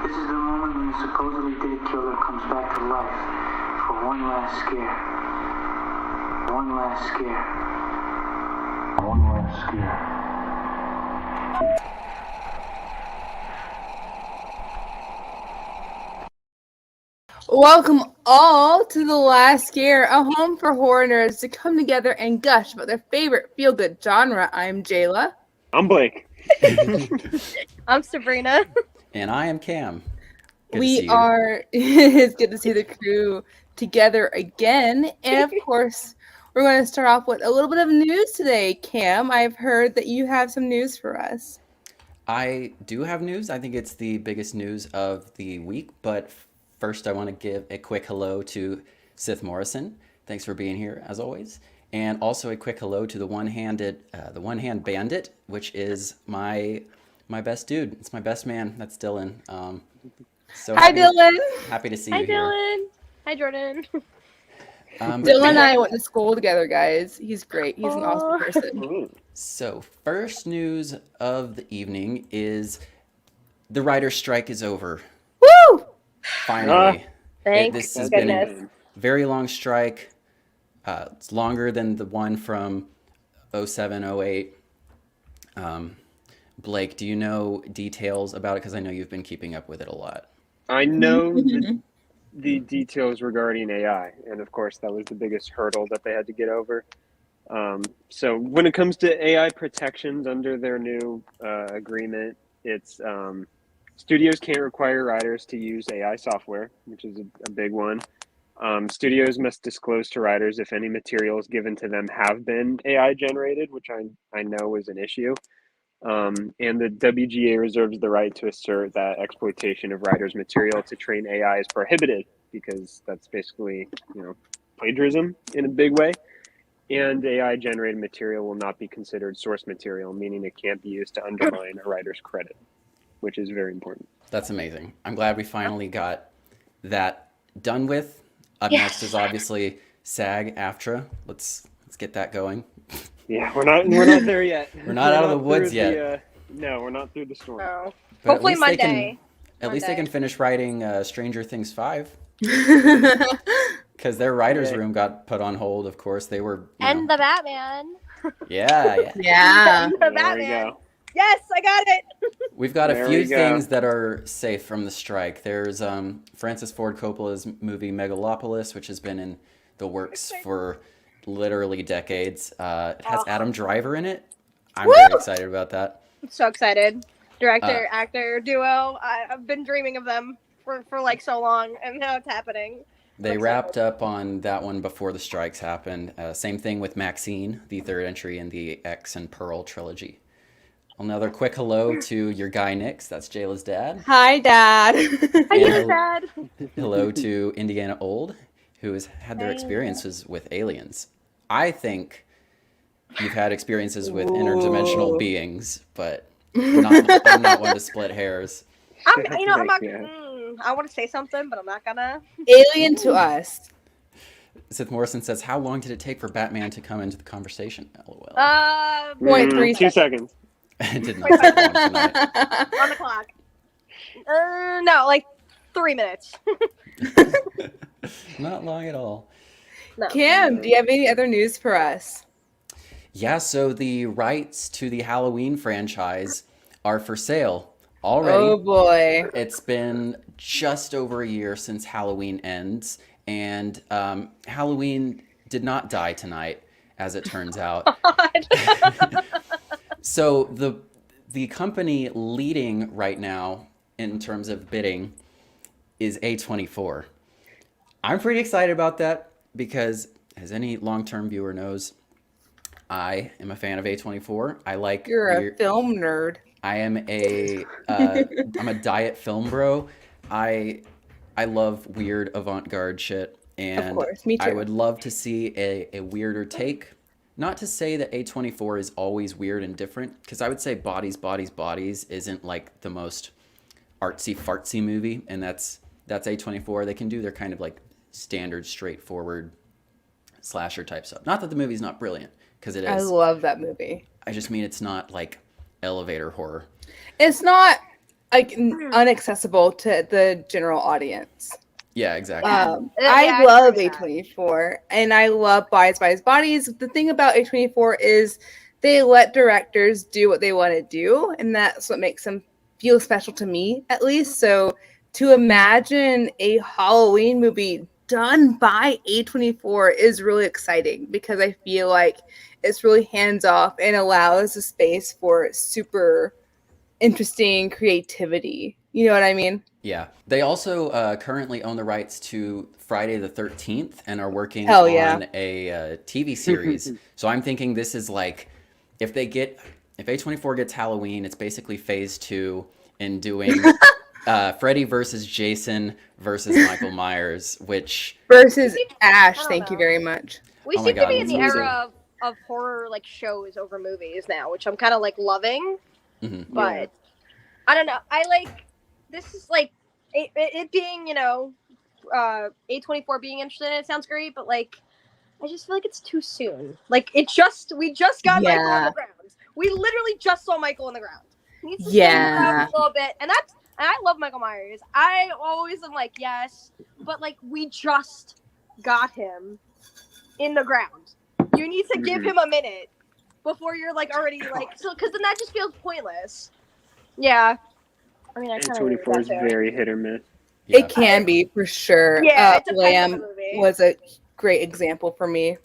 This is the moment when the supposedly dead killer comes back to life for one last scare. One last scare. One last scare. Welcome all to The Last Scare, a home for horror nerds to come together and gush about their favorite feel-good genre. I'm Jayla. I'm Blake. I'm Sabrina. And I am Cam. It's good to see the crew together again. And of course, we're going to start off with a little bit of news today. Cam, I've heard that you have some news for us. I do have news. I think it's the biggest news of the week. But first, I want to give a quick hello to Sith Morrison. Thanks for being here, as always. And also a quick hello to the one-hand bandit, which is my best dude. It's my best man. That's Dylan. Hi, Dylan. Happy to see Hi, you here. Dylan. Hi, Jordan. Dylan and I went to school together, guys. He's great. He's an awesome person. So, first news of the evening is the writer's strike is over. Woo! Finally. Thank This has goodness. been a very long strike. It's longer than the one from 07, 08. Blake, do you know details about it? Because I know you've been keeping up with it a lot. I know the details regarding AI, and of course that was the biggest hurdle that they had to get over. So when it comes to AI protections under their new agreement, it's studios can't require writers to use AI software, which is a big one. Studios must disclose to writers if any materials given to them have been AI generated, which I know is an issue. And the WGA reserves the right to assert that exploitation of writers' material to train AI is prohibited, because that's basically, plagiarism in a big way. And AI generated material will not be considered source material, meaning it can't be used to undermine a writer's credit, which is very important. That's amazing. I'm glad we finally got that done with. Up Yes. next is obviously SAG-AFTRA. Let's get that going. Yeah, we're not there yet. We're not out of the woods yet. No, we're not through the storm. No. But Hopefully at least Monday. At least they can finish writing Stranger Things 5. Yeah. Because their writer's room got put on hold, of course. They were... And the Batman. Yeah. The There we Batman. go. Yes, I got it. We've got There a few we go. things that are safe from the strike. There's Francis Ford Coppola's movie Megalopolis, which has been in the works for literally decades. It has Adam Driver in it. I'm very excited about that. I'm so excited. Director, actor, duo. I've been dreaming of them for like so long, and now it's happening. They wrapped up on that one before the strikes happened. Same thing with Maxine, the third entry in the X and Pearl trilogy. Another quick hello to your guy Nix. That's Jayla's dad. Hi, Dad. Hi, And Dad. Hello to Indiana Old, who has had their experiences with aliens. I think you've had experiences with interdimensional beings, but I'm not one to split hairs. I'm not. Yeah. I want to say something, but I'm not gonna. Alien to us. Sith Morrison says, "How long did it take for Batman to come into the conversation?" LOL. 0.3 2 seconds. It did not take long tonight. on the clock. No, like 3 minutes. Not long at all. No. Cam, do you have any other news for us? Yeah, so the rights to the Halloween franchise are for sale already. Oh boy. It's been just over a year since Halloween ends, and Halloween did not die tonight, as it turns out. So the company leading right now in terms of bidding is A24. I'm pretty excited about that because, as any long-term viewer knows, I am a fan of A24. I like You're a weird- film nerd. I am I'm a diet film bro. I love weird avant-garde shit, and Of course, me too. I would love to see a weirder take. Not to say that A24 is always weird and different, because I would say Bodies, Bodies, Bodies isn't like the most artsy fartsy movie, and that's A24. They can do their kind of like standard, straightforward slasher type stuff. Not that the movie's not brilliant, because it I is. love that movie. I just mean it's not like elevator horror. It's not like inaccessible to the general audience. Yeah, exactly. I love A24 and I love Bodies. The thing about A24 is they let directors do what they want to do, and that's what makes them feel special to me, at least. So to imagine a Halloween movie done by A24 is really exciting because I feel like it's really hands off and allows a space for super interesting creativity. You know what I mean? Yeah. They also currently own the rights to Friday the 13th and are working Hell yeah. on a TV series. So I'm thinking this is like, if A24 gets Halloween, it's basically phase 2 in doing Freddy versus Jason versus Michael Myers, which... Versus Ash, thank you very much. We Oh my seem to God, be in the that's era of horror like shows over movies now, which I'm kind of like loving. But I don't know. I like this is like it being, you know, A24 being interested in it sounds great, but like I just feel like it's too soon. Like we just got Michael on the ground. We literally just saw Michael on the ground. He needs to stay on the ground a little bit, and I love Michael Myers. I always am like, yes, but like we just got him in the ground. You need to give him a minute before you're like already like so, because then that just feels pointless. Yeah, I mean, I kind of A24 is very hit or miss. Yeah. It can be for sure. Yeah, it depends on Lamb the movie. was a great example for me.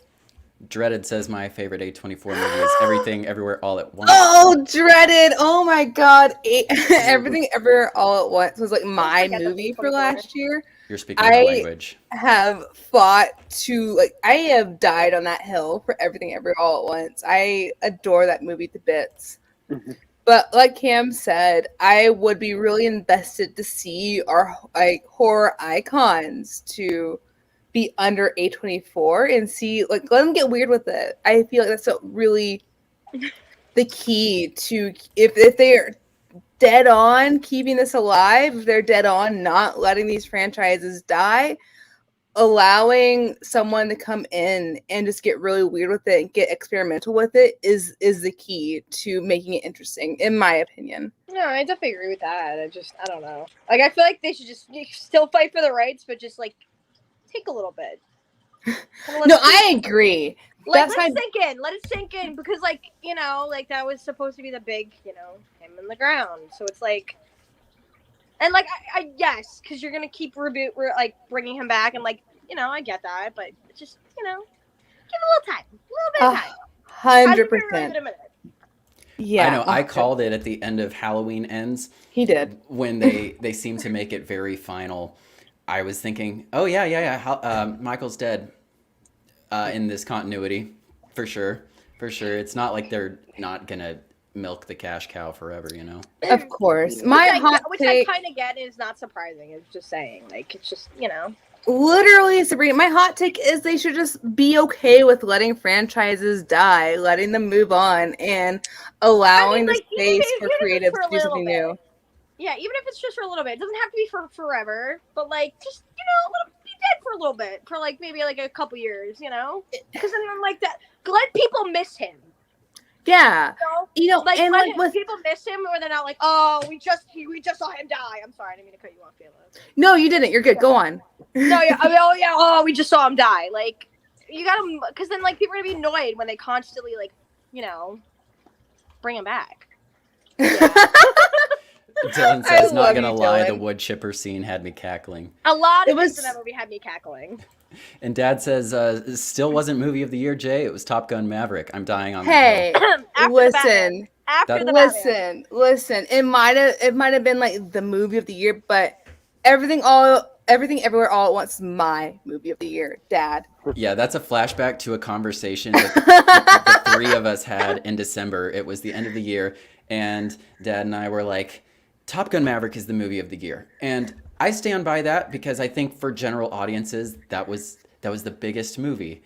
Dreaded says my favorite A24 movie is Everything Everywhere All at Once. Oh, Dreaded! Oh my God, Everything Everywhere All at Once was like my movie for last year. You're speaking my language. I have fought to like I have died on that hill for Everything Everywhere All at Once. I adore that movie to bits. But like Cam said, I would be really invested to see our like horror icons to be under A24 and see like let them get weird with it. I feel like that's really the key to if they are dead on keeping this alive, if they're dead on not letting these franchises die, allowing someone to come in and just get really weird with it and get experimental with it is the key to making it interesting, in my opinion. No, I definitely agree with that. I don't know. Like, I feel like they should just still fight for the rights, but just like take a little bit. No, I agree. Like, let it sink in because, like, you know, like that was supposed to be the big, you know, him in the ground. So it's like, and like, I yes, because you're gonna keep like bringing him back, and like, you know, I get that, but just, you know, give a little bit of time, 100%. Yeah, I know. I called it at the end of Halloween Ends. He did when they seem to make it very final. I was thinking, oh yeah, Michael's dead in this continuity for sure. It's not like they're not gonna milk the cash cow forever, you know. Of course, which take, I kind of get is not surprising. It's just saying, like, it's just, you know. Literally, Sabrina, my hot take is they should just be okay with letting franchises die, letting them move on, and allowing the space for creatives to do something new. Yeah, even if it's just for a little bit. It doesn't have to be for forever, but like, just, you know, be dead for a little bit, for like maybe like a couple years, you know? Because then like that, let people miss him. Yeah, you know, like, and like with people miss him, or they're not like, oh, we just saw him die. I'm sorry, I didn't mean to cut you off, Kayla. No, you didn't. You're good. Yeah. Go on. No, yeah, we just saw him die. Like, you gotta, because then like people are gonna be annoyed when they constantly like, you know, bring him back. Yeah. Dylan says, not gonna lie, the wood chipper scene had me cackling. A lot of things in that movie had me cackling. And Dad says, still wasn't movie of the year, Jay. It was Top Gun Maverick. I'm dying on Hey, listen. Listen. It might have been like the movie of the year, but Everything Everywhere All at Once is my movie of the year, Dad. Yeah, that's a flashback to a conversation that the three of us had in December. It was the end of the year, and Dad and I were like, Top Gun Maverick is the movie of the year. And I stand by that because I think for general audiences, that was the biggest movie.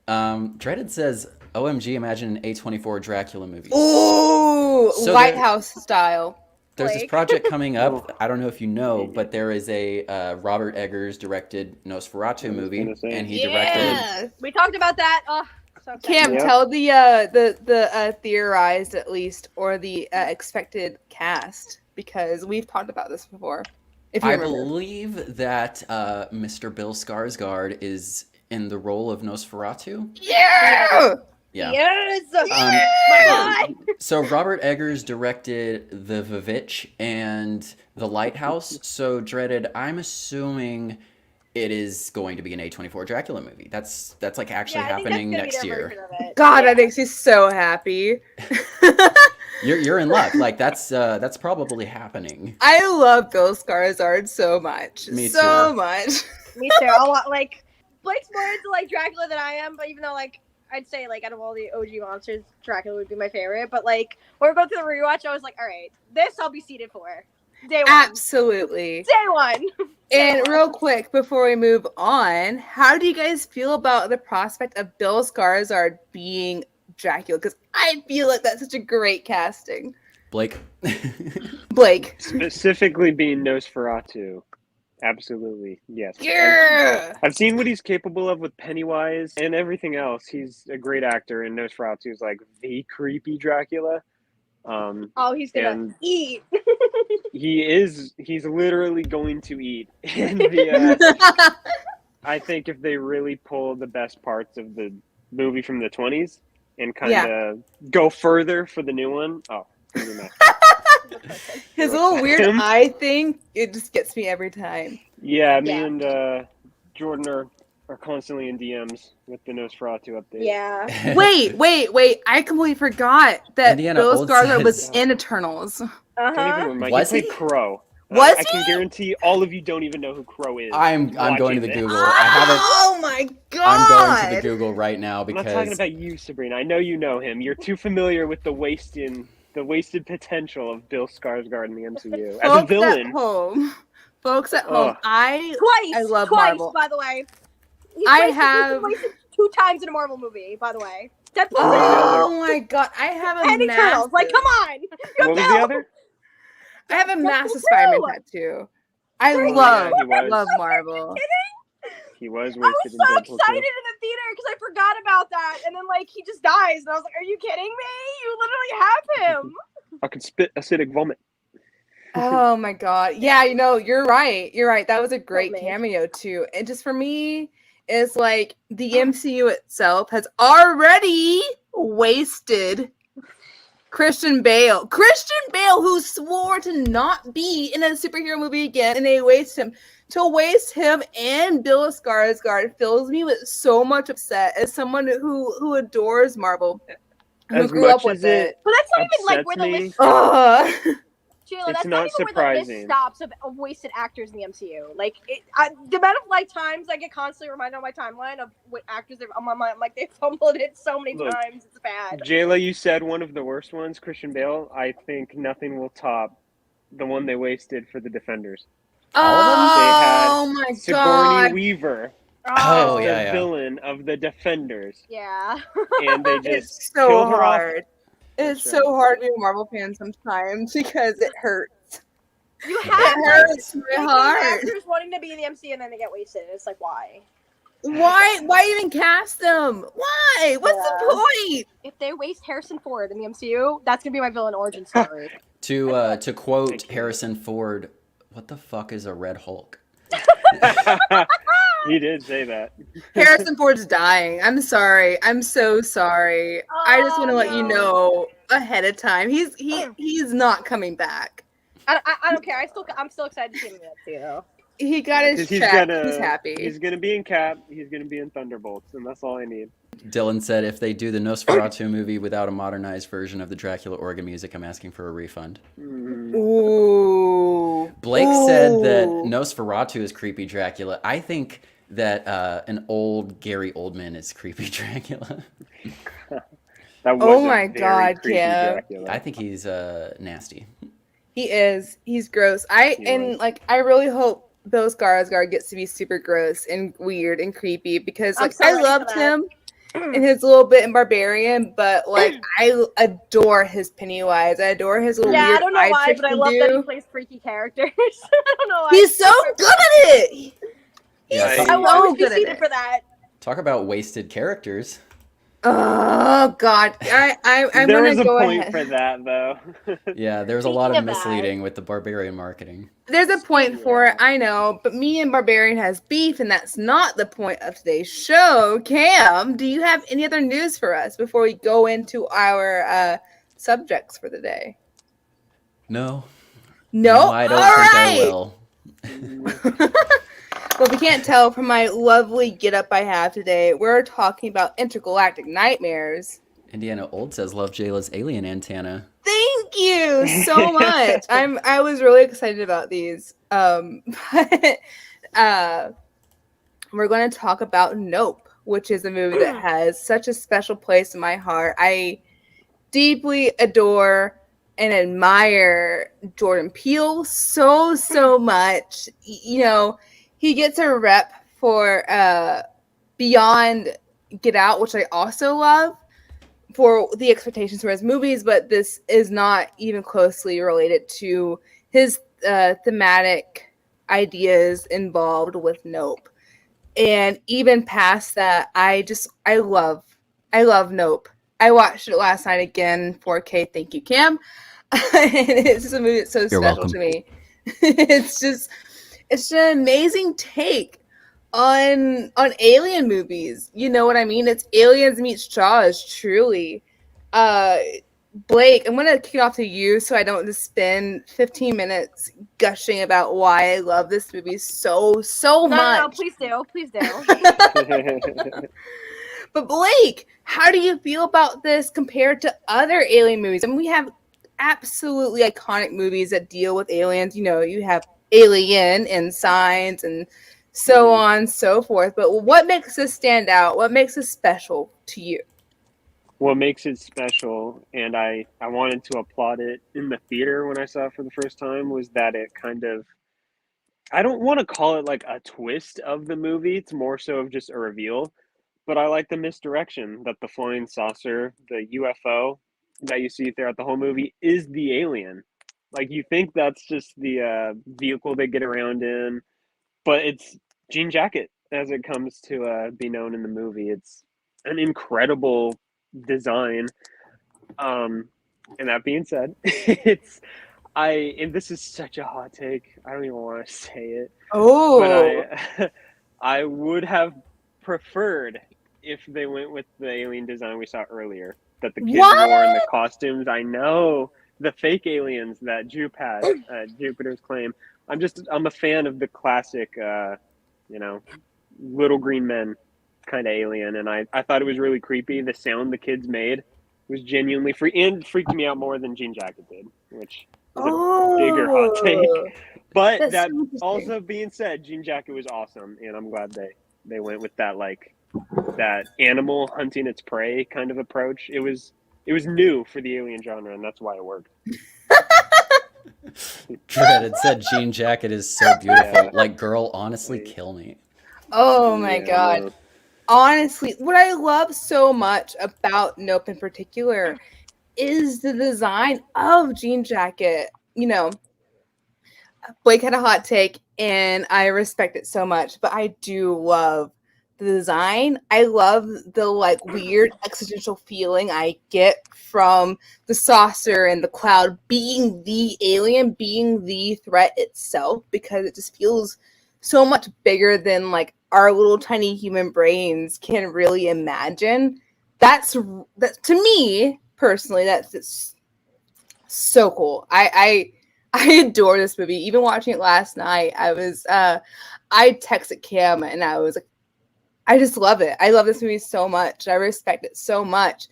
Dreaded says, OMG, imagine an A24 Dracula movie. Ooh, so Lighthouse style. There's this project coming up. I don't know if you know, but there is a Robert Eggers directed Nosferatu movie, and he directed. We talked about that. Oh, so Cam, tell the theorized at least or the expected cast. because we've talked about this before. If you I remember. believe that Mr. Bill Skarsgård is in the role of Nosferatu. Yeah. Yeah. Yes. Yeah! So Robert Eggers directed The Vivitch and The Lighthouse. So Dreaded, I'm assuming it is going to be an A24 Dracula movie. That's like actually happening next year. God, that makes me so happy. You're in luck. Like that's probably happening. I love Bill Skarsgård so much. Me so too. much. Me too. I want like Blake's more into like Dracula than I am, but even though like I'd say like out of all the OG monsters, Dracula would be my favorite. But like when we're going through the rewatch, I was like, all right, this I'll be seated for. Day one. Absolutely. Day one. And real quick, before we move on, how do you guys feel about the prospect of Bill Skarsgård being Dracula? Because I feel like that's such a great casting. Blake. Blake. Specifically being Nosferatu. Absolutely, yes. Yeah. I've seen what he's capable of with Pennywise and everything else. He's a great actor, and Nosferatu is like the creepy Dracula. He's gonna eat. He's literally going to eat. And I think if they really pull the best parts of the movie from the 20s and kind of go further for the new one, his little weird eye thing, it just gets me every time. Yeah, me and Jordan are constantly in DMs with the Nosferatu update. Yeah. Wait. I completely forgot that Indiana Bill Skarsgård says- was in Eternals. Don't even remind Was he he? played Crow. Was I can guarantee all of you don't even know who Crow is. I'm going to the this. Google. I haven't. Oh my god! I'm going to the Google right now I'm because not talking about you, Sabrina. I know you know him. You're too familiar with the wasted potential of Bill Skarsgård in the MCU as a villain. Folks at home, I love twice, Marvel. by the way. He's wasted 2 times in a Marvel movie, by the way. Deadpool. Oh my god, I have a and Eternals. Like, come on. What was the other? I have a massive Spider-Man tattoo. I love Marvel. He was I wasted was so in Deadpool excited in 2. the theater because I forgot about that, and then like he just dies, and I was like, "Are you kidding me? You literally have him." I could spit acidic vomit. Oh my god. Yeah, you're right. That was a great Totally. cameo too. And just for me, it's like the MCU itself has already wasted Christian Bale, who swore to not be in a superhero movie again, and they waste him. To waste him and Bill Skarsgård fills me with so much upset as someone who adores Marvel, who As grew up much with as it. But that's not even like where the upsets me. list. Ugh. Jayla, It's that's not not even where the surprising. list stops of wasted actors in the MCU. Like the amount of like times I get constantly reminded on my timeline of what actors they've on my mind. I'm like they fumbled it so many Look, times. It's bad. Jayla, you said one of the worst ones, Christian Bale. I think nothing will top the one they wasted for the Defenders. Oh my Sigourney god. Weaver, Oh, the yeah. villain of the Defenders, Yeah. and they just It's so killed her off. hard. It's That's so hard to be a Marvel fan sometimes because it hurts. You It have hurts my like, heart. actors wanting to be in the MCU and then they get wasted. It's like why? Why even cast them? Why? What's the point? If they waste Harrison Ford in the MCU, that's gonna be my villain origin story. To quote Harrison Ford, "What the fuck is a Red Hulk?" He did say that. Harrison Ford's dying. I'm sorry. I'm so sorry. I just want to let you know ahead of time. He's not coming back. I don't care. I'm still excited to see him in the MCU. He got his check. He's happy. He's gonna be in Cap. He's gonna be in Thunderbolts, and that's all I need. Dylan said, "If they do the Nosferatu movie without a modernized version of the Dracula organ music, I'm asking for a refund." Ooh. Blake said that Nosferatu is creepy Dracula. I think that an old Gary Oldman is creepy Dracula. That was Oh a my very God, creepy Kev. Dracula. I think he's nasty. He is. He's gross. I really hope Bill Skarsgård gets to be super gross and weird and creepy because I'm like so I ready loved for that. him in his little bit in Barbarian, but like I adore his Pennywise. I adore his little Yeah, weird I don't know eye why, tricks but I he love that he do. plays freaky characters. I don't know why. He's so good at it. Yeah, He's talk, I will always so be good at seated it. for that. talk about wasted characters. Oh God, I'm There gonna was a go point ahead. for that, though. Yeah, there's a lot Speaking of of that- misleading with the Barbarian marketing. There's a point for it, Yeah. I know, but me and Barbarian has beef, and that's not the point of today's show. Cam, do you have any other news for us before we go into our subjects for the day? No. No? No, I don't All think I right. will. Well, if you can't tell from my lovely get-up I have today, we're talking about intergalactic nightmares. Indiana Old says, love Jayla's alien antenna. Thank you so much. I was really excited about these. But we're going to talk about Nope, which is a movie that has such a special place in my heart. I deeply adore and admire Jordan Peele so much. You know, he gets a rep for Beyond Get Out, which I also love, for the expectations for his movies, but this is not even closely related to his thematic ideas involved with Nope. And even past that, I love Nope. I watched it last night again, 4K. Thank you, Cam. And it's just a movie that's so You're special welcome. to me. It's an amazing take on alien movies. You know what I mean? It's Aliens meets Jaws, truly. Blake, I'm gonna kick it off to you so I don't just spend 15 minutes gushing about why I love this movie so much. No, please do. Please do. But Blake, how do you feel about this compared to other alien movies? I mean, we have absolutely iconic movies that deal with aliens. You know, you have Alien and Signs and so on and so forth. But what makes this stand out? What makes this special to you? What makes it special, and I wanted to applaud it in the theater when I saw it for the first time, was that it kind of, I don't want to call it like a twist of the movie, it's more so of just a reveal, but I like the misdirection that the flying saucer, the UFO that you see throughout the whole movie, is the alien. Like, you think that's just the vehicle they get around in, but it's Jean Jacket as it comes to be known in the movie. It's an incredible design. And that being said, and this is such a hot take. I don't even want to say it, but I would have preferred if they went with the alien design we saw earlier, that the kids wore in the costumes. I know, the fake aliens that Jupe had, Jupiter's Claim. I'm a fan of the classic, little green men kind of alien, and I thought it was really creepy. The sound the kids made was genuinely freaked me out more than Jean Jacket did, which is a bigger hot take. But That's that so also being said, Jean Jacket was awesome, and I'm glad they went with that, like, that animal hunting its prey kind of approach. It was new for the alien genre, and that's why it worked. Dreaded said Jean Jacket is so beautiful. Like, girl, honestly, kill me. Oh my God. No. Honestly, what I love so much about Nope in particular is the design of Jean Jacket. You know, Blake had a hot take, and I respect it so much, but I do love the design. I love the like weird existential feeling I get from the saucer and the cloud being the alien, being the threat itself, because it just feels so much bigger than like our little tiny human brains can really imagine. That to me personally, that's so cool. I adore this movie. Even watching it last night, I texted Cam and I was like, I just love it. I love this movie so much. I respect it so much.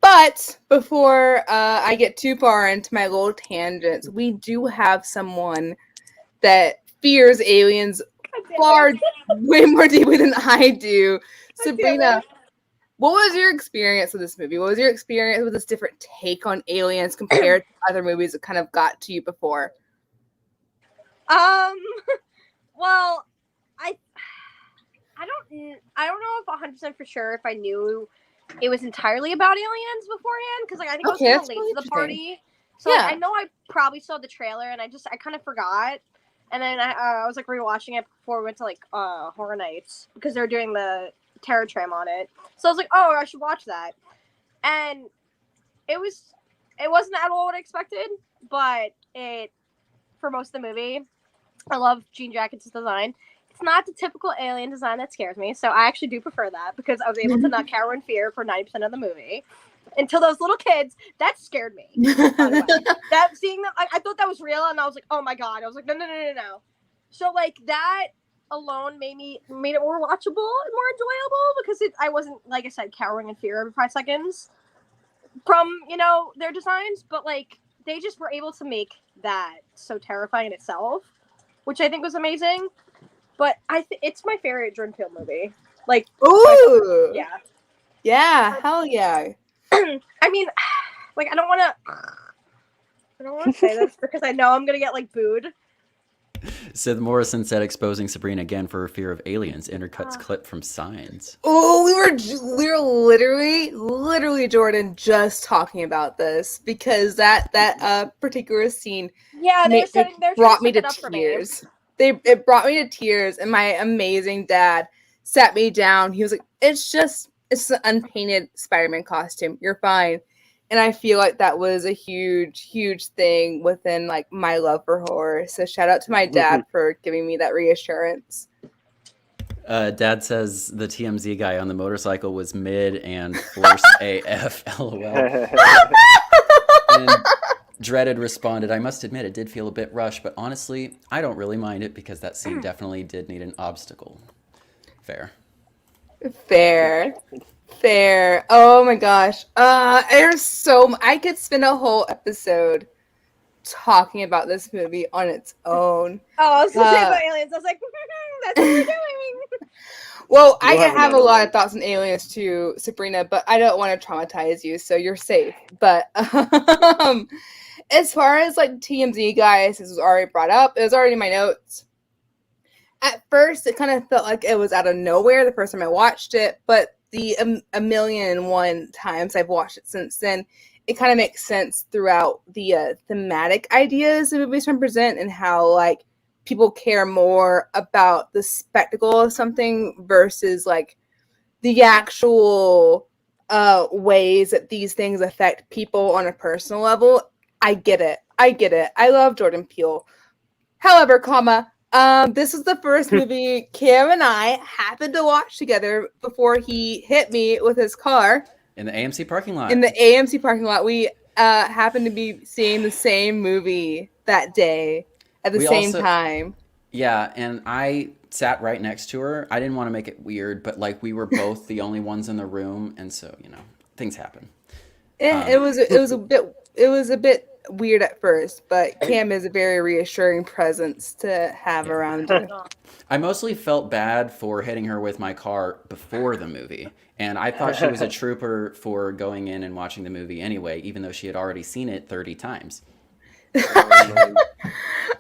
But before I get too far into my little tangents, we do have someone that fears aliens way more deeply than I do. Sabrina, what was your experience with this movie? What was your experience with this different take on aliens compared to other movies that kind of got to you before? Well, I don't know if 100% for sure if I knew it was entirely about aliens beforehand, because like I think I was kind of late to the party. So like, I know I probably saw the trailer and I kind of forgot. And then I was like rewatching it before we went to like Horror Nights, because they were doing the Terror Tram on it. So I was like, oh, I should watch that. And it wasn't at all what I expected, but for most of the movie, I love Jean Jackets' design. It's not the typical alien design that scares me, so I actually do prefer that because I was able to not cower in fear for 90% of the movie. Until those little kids, that scared me. That seeing them, I thought that was real, and I was like, oh my god. I was like, no. So like that alone made it more watchable and more enjoyable because I wasn't, like I said, cowering in fear every 5 seconds from their designs, but like they just were able to make that so terrifying in itself, which I think was amazing. But it's my favorite Jordan Peele movie. Like, ooh, yeah, hell yeah. I mean, like I don't want to say this because I know I'm gonna get like booed. Seth Morrison said, exposing Sabrina again for her fear of aliens. Intercuts clip from Signs. Oh, we were literally Jordan just talking about this because that particular scene brought me to tears. It brought me to tears, and my amazing dad sat me down. He was like, it's an unpainted Spider-Man costume. You're fine. And I feel like that was a huge thing within like my love for horror. So shout out to my dad for giving me that reassurance. Dad says the TMZ guy on the motorcycle was mid and force AF, LOL. And Dreaded responded, I must admit it did feel a bit rushed, but honestly, I don't really mind it because that scene definitely did need an obstacle. Fair. Oh my gosh. I could spend a whole episode talking about this movie on its own. Oh, I was going to say about aliens. I was like, that's what we're doing. Well, I have a lot of thoughts on aliens too, Sabrina, but I don't want to traumatize you, so you're safe. But as far as like TMZ guys, this was already brought up. It was already in my notes. At first, it kind of felt like it was out of nowhere the first time I watched it, but the 1,000,001 times I've watched it since then, it kind of makes sense throughout the thematic ideas the movie's trying to present and how like people care more about the spectacle of something versus like the actual ways that these things affect people on a personal level. I get it. I love Jordan Peele. However, this was the first movie Cam and I happened to watch together before he hit me with his car. In the AMC parking lot. We happened to be seeing the same movie that day at the same time. Yeah, and I sat right next to her. I didn't want to make it weird, but like we were both the only ones in the room, and so things happen. It was a bit weird at first, but Cam is a very reassuring presence to have around you. I mostly felt bad for hitting her with my car before the movie, and I thought she was a trooper for going in and watching the movie anyway, even though she had already seen it 30 times.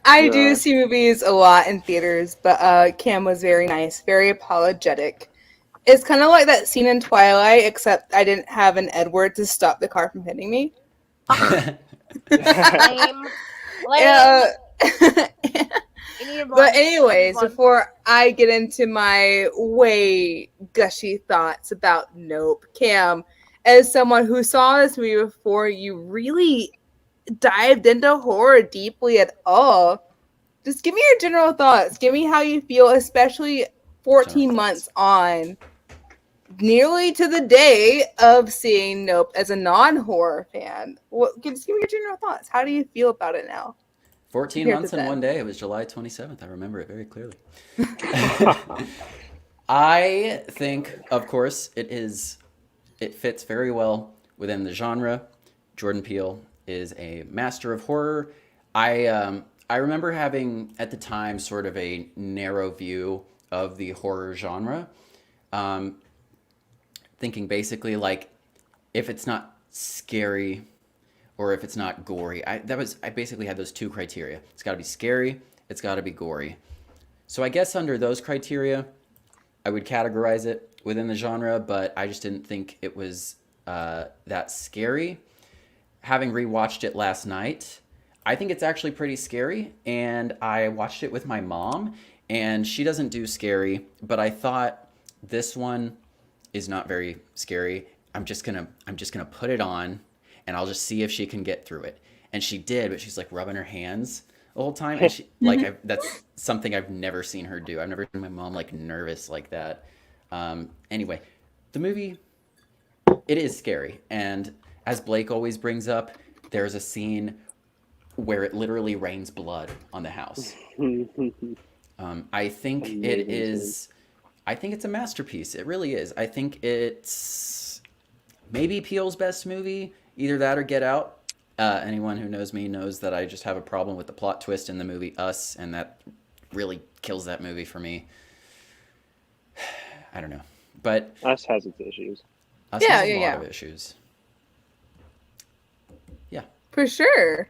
I do see movies a lot in theaters, but Cam was very nice, very apologetic. It's kind of like that scene in Twilight, except I didn't have an Edward to stop the car from hitting me. Lame. But anyways, before I get into my way gushy thoughts about Nope, Cam, as someone who saw this movie before you really dived into horror deeply at all, just give me your general thoughts. Give me how you feel, especially 14 months on, nearly to the day of seeing Nope as a non-horror fan. Just give me your general thoughts. How do you feel about it now? 14 months and 1 day. It was July 27th. I remember it very clearly. I think, of course, it fits very well within the genre. Jordan Peele is a master of horror. I remember having, at the time, sort of a narrow view of the horror genre. Thinking basically like, if it's not scary or if it's not gory. I basically had those two criteria. It's got to be scary. It's got to be gory. So I guess under those criteria, I would categorize it within the genre, but I just didn't think it was that scary. Having rewatched it last night, I think it's actually pretty scary, and I watched it with my mom, and she doesn't do scary, but I thought this one is not very scary. I'm just gonna put it on, and I'll just see if she can get through it. And she did, but she's like rubbing her hands the whole time, and she that's something I've never seen her do. I've never seen my mom like nervous like that. Anyway, the movie, it is scary, and as Blake always brings up, there's a scene where it literally rains blood on the house. I think it is. I think it's a masterpiece. It really is. I think it's maybe Peele's best movie. Either that or Get Out. Anyone who knows me knows that I just have a problem with the plot twist in the movie Us, and that really kills that movie for me. I don't know, but Us has its issues. Us has a lot of issues. Yeah, for sure.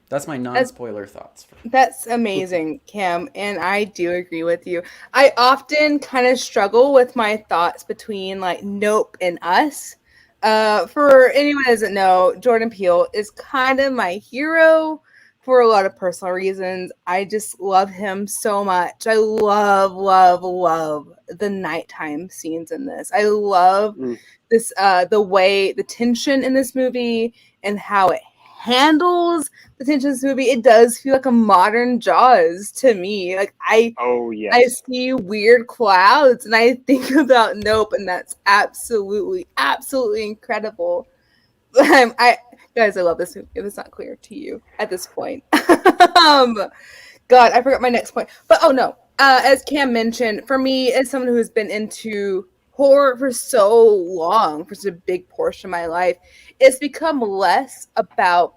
That's my non-spoiler thoughts. That's amazing, Cam, and I do agree with you. I often kind of struggle with my thoughts between like Nope and Us. For anyone who doesn't know, Jordan Peele is kind of my hero for a lot of personal reasons. I just love him so much. I love the nighttime scenes in this. I love this, the tension in this movie and how it handles the tension in this movie. It does feel like a modern Jaws to me. Like I see weird clouds and I think about Nope, and that's absolutely incredible. Guys, I love this movie. If it's not clear to you at this point. God, I forgot my next point. But as Cam mentioned, for me, as someone who's been into horror for so long, for such a big portion of my life, it's become less about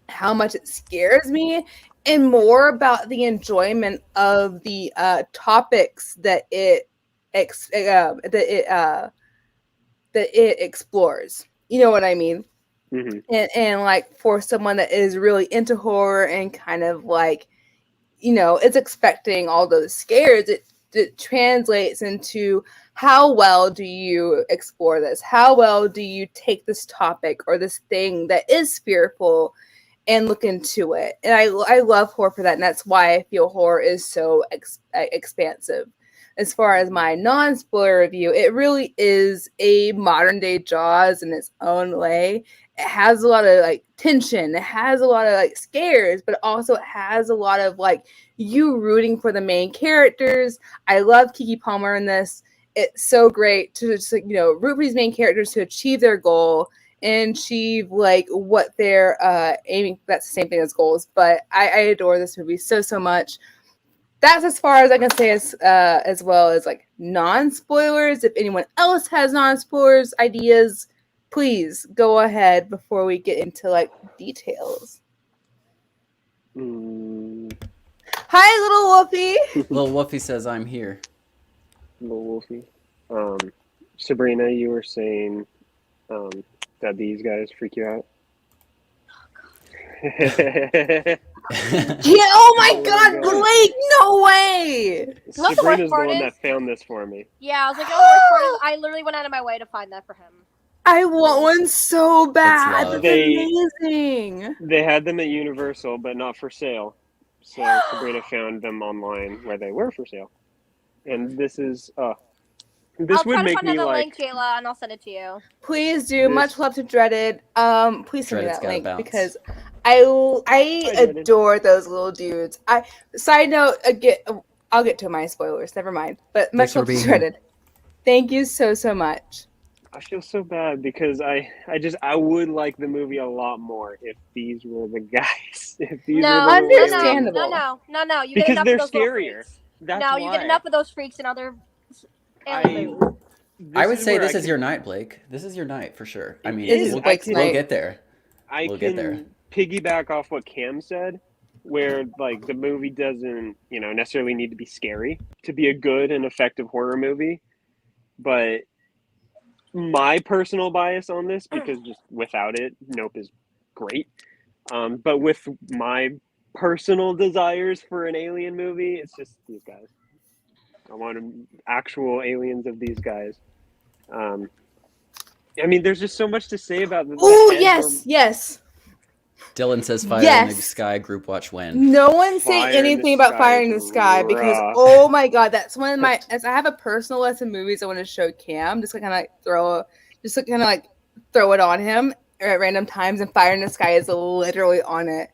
how much it scares me and more about the enjoyment of the topics that it explores. You know what I mean? Mm-hmm. And like for someone that is really into horror and kind of like, is expecting all those scares, it translates into how well do you explore this? How well do you take this topic or this thing that is fearful and look into it? And I love horror for that. And that's why I feel horror is so expansive. As far as my non-spoiler review, it really is a modern day Jaws in its own way. It has a lot of like tension. It has a lot of like scares, but also it has a lot of like you rooting for the main characters. I love Keke Palmer in this. It's so great to just root for these main characters to achieve their goal and achieve like what they're aiming. That's the same thing as goals, but I adore this movie so much. That's as far as I can say as well as like non-spoilers. If anyone else has non-spoilers ideas, please go ahead before we get into like details. Hi, little Wolfie. Little Wolfie says, "I'm here." Little Wolfie. Sabrina, you were saying that these guys freak you out. Yeah, oh my God, Blake, no way! Sabrina's the one that found this for me. Yeah, I was like, I literally went out of my way to find that for him. I want one so bad. That's amazing. They had them at Universal, but not for sale. So Sabrina found them online where they were for sale. And this is this would make me like link, Jayla, and I'll send it to you. Please do. Much love to Dreaded. Please send me that link because I adore those little dudes. Side note, I'll get to my spoilers. Never mind. But much love to Dreaded. Thank you so much. I feel so bad because I would like the movie a lot more if these were the guys. If these were understandable. No. You because get enough they're of those scarier. That's you get enough of those freaks in other. I would say this is your night, Blake. This is your night for sure. I mean, we'll get there. We'll get there. Piggyback off what Cam said, where like the movie doesn't, necessarily need to be scary to be a good and effective horror movie, but my personal bias on this, because just without it, Nope is great. But with my personal desires for an alien movie, it's just these guys. I want actual aliens of these guys. I mean, there's just so much to say about this. Oh, yes. Dylan says Fire in the Yes. Sky group watch when. No one say Fire in the anything about Sky Fire in is the Sky because raw. oh my god, that's one of my. As I have a personal list of movies I want to show Cam, just to kind of like throw it on him at random times, and Fire in the Sky is literally on it.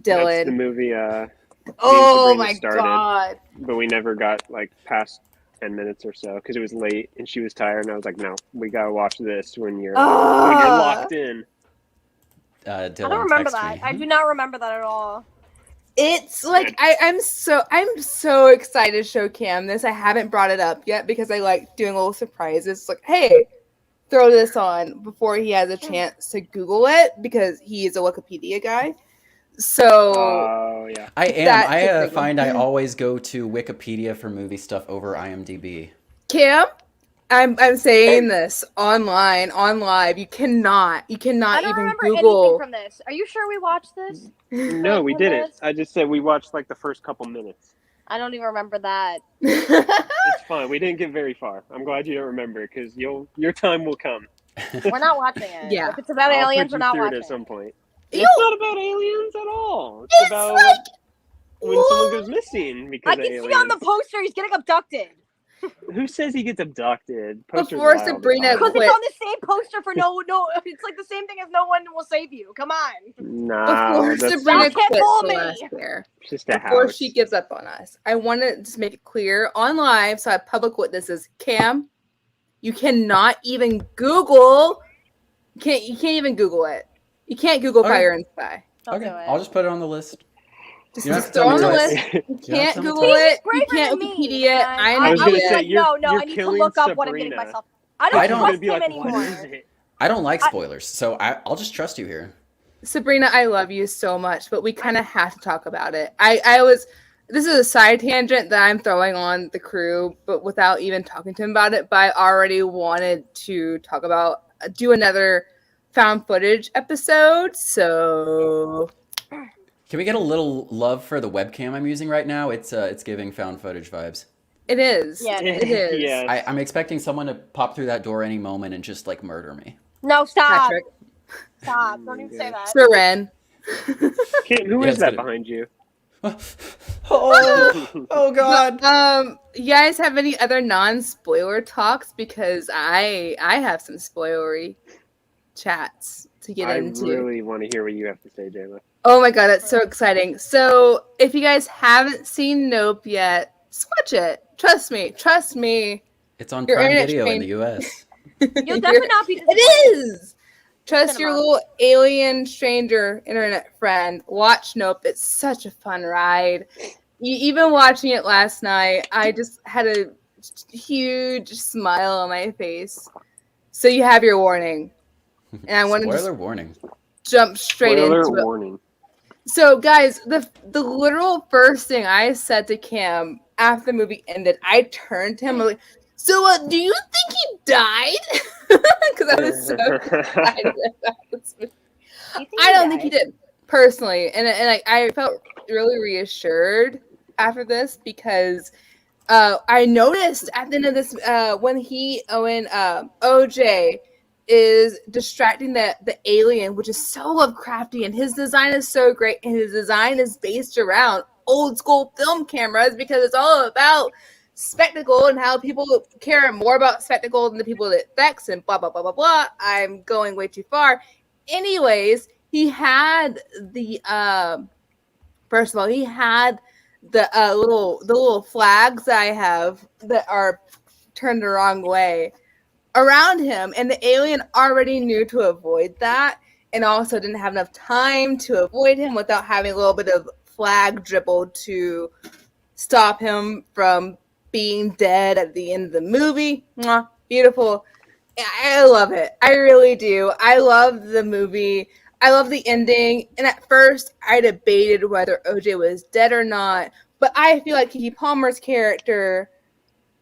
Dylan. That's the movie. Oh Sabrina my started, god. but we never got like past 10 minutes or so because it was late and she was tired, and I was like, no, we gotta watch this when you're locked in. Dylan, I don't remember text that. me. I do not remember that at all. It's like I'm so excited to show Cam this. I haven't brought it up yet because I like doing little surprises. It's like, hey, throw this on before he has a chance to Google it because he is a Wikipedia guy. So Oh yeah, I am. That's I a big find one. I always go to Wikipedia for movie stuff over IMDb. Cam, I'm saying this on live. You cannot I don't even remember Google. anything from this. Are you sure we watched this? no, we 10 didn't. minutes? I just said we watched like the first couple minutes. I don't even remember that. It's fine. We didn't get very far. I'm glad you don't remember because your time will come. We're not watching it. Yeah. If it's about I'll aliens, put we're you not through it watching at some it. point. Ew. It's not about aliens at all. It's It's about like when someone goes missing because I of can aliens. see on the poster he's getting abducted. Who says he gets abducted? Posters Before lie all the Sabrina time. Because quit. it's on the same poster for no. It's like the same thing as no one will save you. Come on. No, Before that's Sabrina Y'all can't quits fool the me. last year. just a Before house. she gives up on us, I want to just make it clear on live so I have public witnesses. Cam, you cannot even Google. You can't even Google it. You can't Google Okay. Fire in the Sky. Don't Okay, do it. I'll just put it on the list. Just, You don't just have to throw on tell the me list. twice. You You don't have can't to tell me Google twice. it. braver You can't than me, Wikipedia it. and I'm I was gonna idiot. say, you're I need to killing look up what I'm Sabrina. getting myself. I don't I was trust gonna be him like, anymore. what is it? I don't like spoilers, so I'll just trust you here. Sabrina, I love you so much, but we kind of have to talk about it. This is a side tangent that I'm throwing on the crew, but without even talking to him about it. But I already wanted to do another found footage episode. So Can we get a little love for the webcam I'm using right now? It's giving found footage vibes. it is. Yeah, it is. Yes. I'm expecting someone to pop through that door any moment and just like murder me. No, stop. Patrick. Stop. Don't even say that. Seren. Kim, who Yeah, is it's that good. behind you? Oh God. You guys have any other non-spoiler talks? Because I have some spoilery chats to get I into. really want to hear what you have to say, Jayla. Oh my god, that's so exciting. So if you guys haven't seen Nope yet, just watch it. Trust me. It's on Your Prime internet Video in train- the US. You'll definitely not be disappointed. It is! Trust your Cinema. little alien stranger internet friend. Watch Nope. It's such a fun ride. Even watching it last night, I just had a huge smile on my face. So you have your warning. And I want to Spoiler just warning. jump straight Spoiler into it. warning. So, guys, the literal first thing I said to Cam after the movie ended, I turned to him like, "So, do you think he died?" Because I was so excited about this movie. I don't think he did personally, and I felt really reassured after this because I noticed at the end of this when OJ is distracting the alien, which is so Lovecrafty, and his design is so great, and his design is based around old school film cameras because it's all about spectacle and how people care more about spectacle than the people that effects and blah blah blah blah blah. I'm going way too far. Anyways, he had the first of all, he had the little flags that I have that are turned the wrong way around him, and the alien already knew to avoid that, and also didn't have enough time to avoid him without having a little bit of flag dribbled to stop him from being dead at the end of the movie. Mwah, beautiful. I love it. I really do. I love the movie. I love the ending. And at first, I debated whether OJ was dead or not, but I feel like Keke Palmer's character,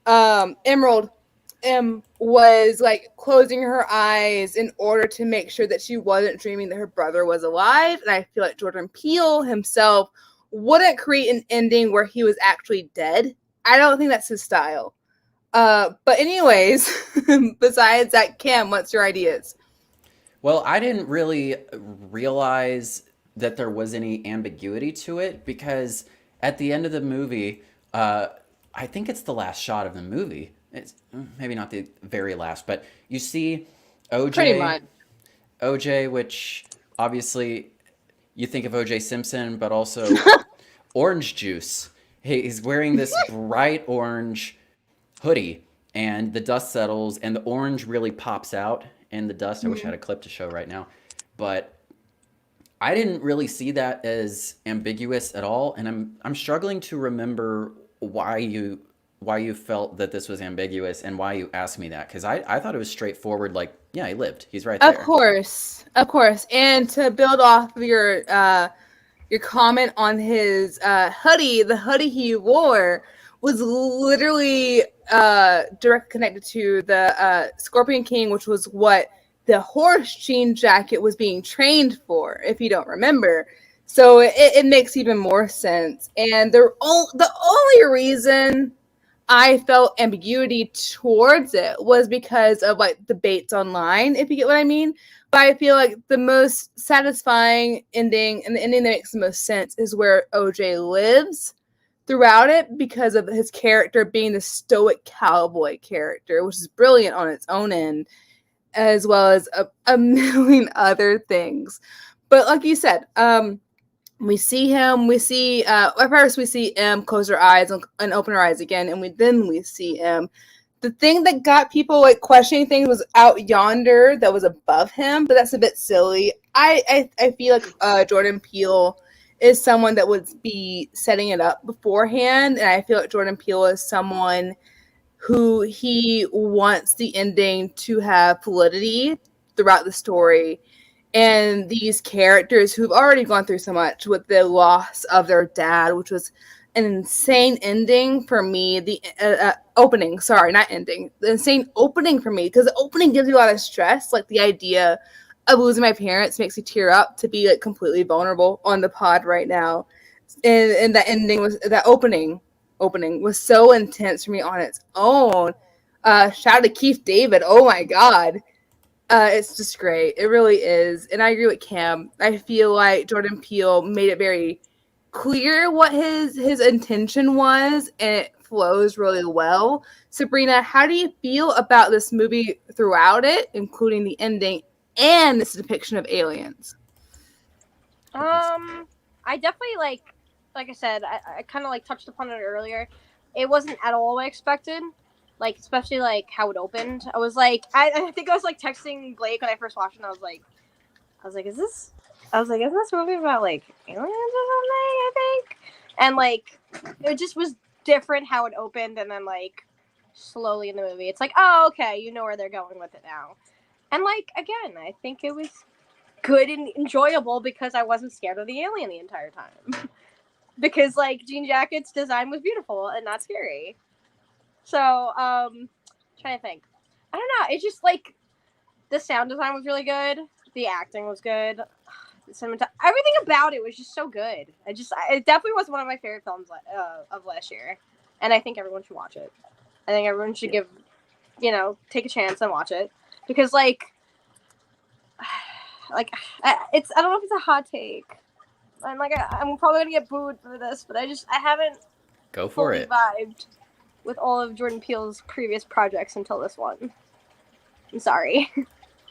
Emerald, was like closing her eyes in order to make sure that she wasn't dreaming that her brother was alive. And I feel like Jordan Peele himself wouldn't create an ending where he was actually dead. I don't think that's his style. But anyways, besides that, Cam, what's your ideas? Well, I didn't really realize that there was any ambiguity to it, because at the end of the movie, I think it's the last shot of the movie. It's maybe not the very last, but you see Pretty OJ, much. OJ, which obviously you think of OJ Simpson, but also orange juice. He's wearing this bright orange hoodie, and the dust settles, and the orange really pops out in the dust. I wish I had a clip to show right now, but I didn't really see that as ambiguous at all, and I'm struggling to remember why you felt that this was ambiguous and why you asked me that, because I thought it was straightforward. Like, yeah, he lived. He's right Of there. course, of course. And to build off of your comment on his hoodie, the hoodie he wore was literally direct connected to the Scorpion King, which was what the horse jean jacket was being trained for, if you don't remember. So it makes even more sense. And the only reason I felt ambiguity towards it was because of like debates online, if you get what I mean. But I feel like the most satisfying ending and the ending that makes the most sense is where OJ lives throughout it, because of his character being the stoic cowboy character, which is brilliant on its own end, as well as a million other things. But like you said, we see him, at first we see M close her eyes and open her eyes again, and we see M. The thing that got people like questioning things was out yonder that was above him, but that's a bit silly. I feel like Jordan Peele is someone that would be setting it up beforehand, and I feel like Jordan Peele is someone who he wants the ending to have validity throughout the story. And these characters who've already gone through so much with the loss of their dad, which was an insane ending for me. The opening, sorry, not ending. The insane opening for me, because the opening gives you a lot of stress. Like the idea of losing my parents makes me tear up to be like completely vulnerable on the pod right now. And that ending was that opening was so intense for me on its own. Shout out to Keith David. Oh my God. It's just great. It really is. And I agree with Cam. I feel like Jordan Peele made it very clear what his intention was, and it flows really well. Sabrina, how do you feel about this movie throughout it, including the ending and this depiction of aliens? I definitely like I said, I kind of like touched upon it earlier. It wasn't at all what I expected. Like, especially like how it opened. I was like, I think I was like texting Blake when I first watched it, and I was like, isn't this movie about like aliens or something? I think, and like it just was different how it opened, and then like slowly in the movie, it's like, oh, okay, you know where they're going with it now. And like again, I think it was good and enjoyable because I wasn't scared of the alien the entire time. Because like Jean Jacket's design was beautiful and not scary. So, trying to think. I don't know. It's just like the sound design was really good. The acting was good. Everything about it was just so good. It definitely was one of my favorite films of last year, and I think everyone should watch it. I think everyone should take a chance and watch it, because like it's, I don't know if it's a hot take. I'm like, I'm probably gonna get booed for this, but I haven't Go for it. Vibed with all of Jordan Peele's previous projects until this one. I'm sorry.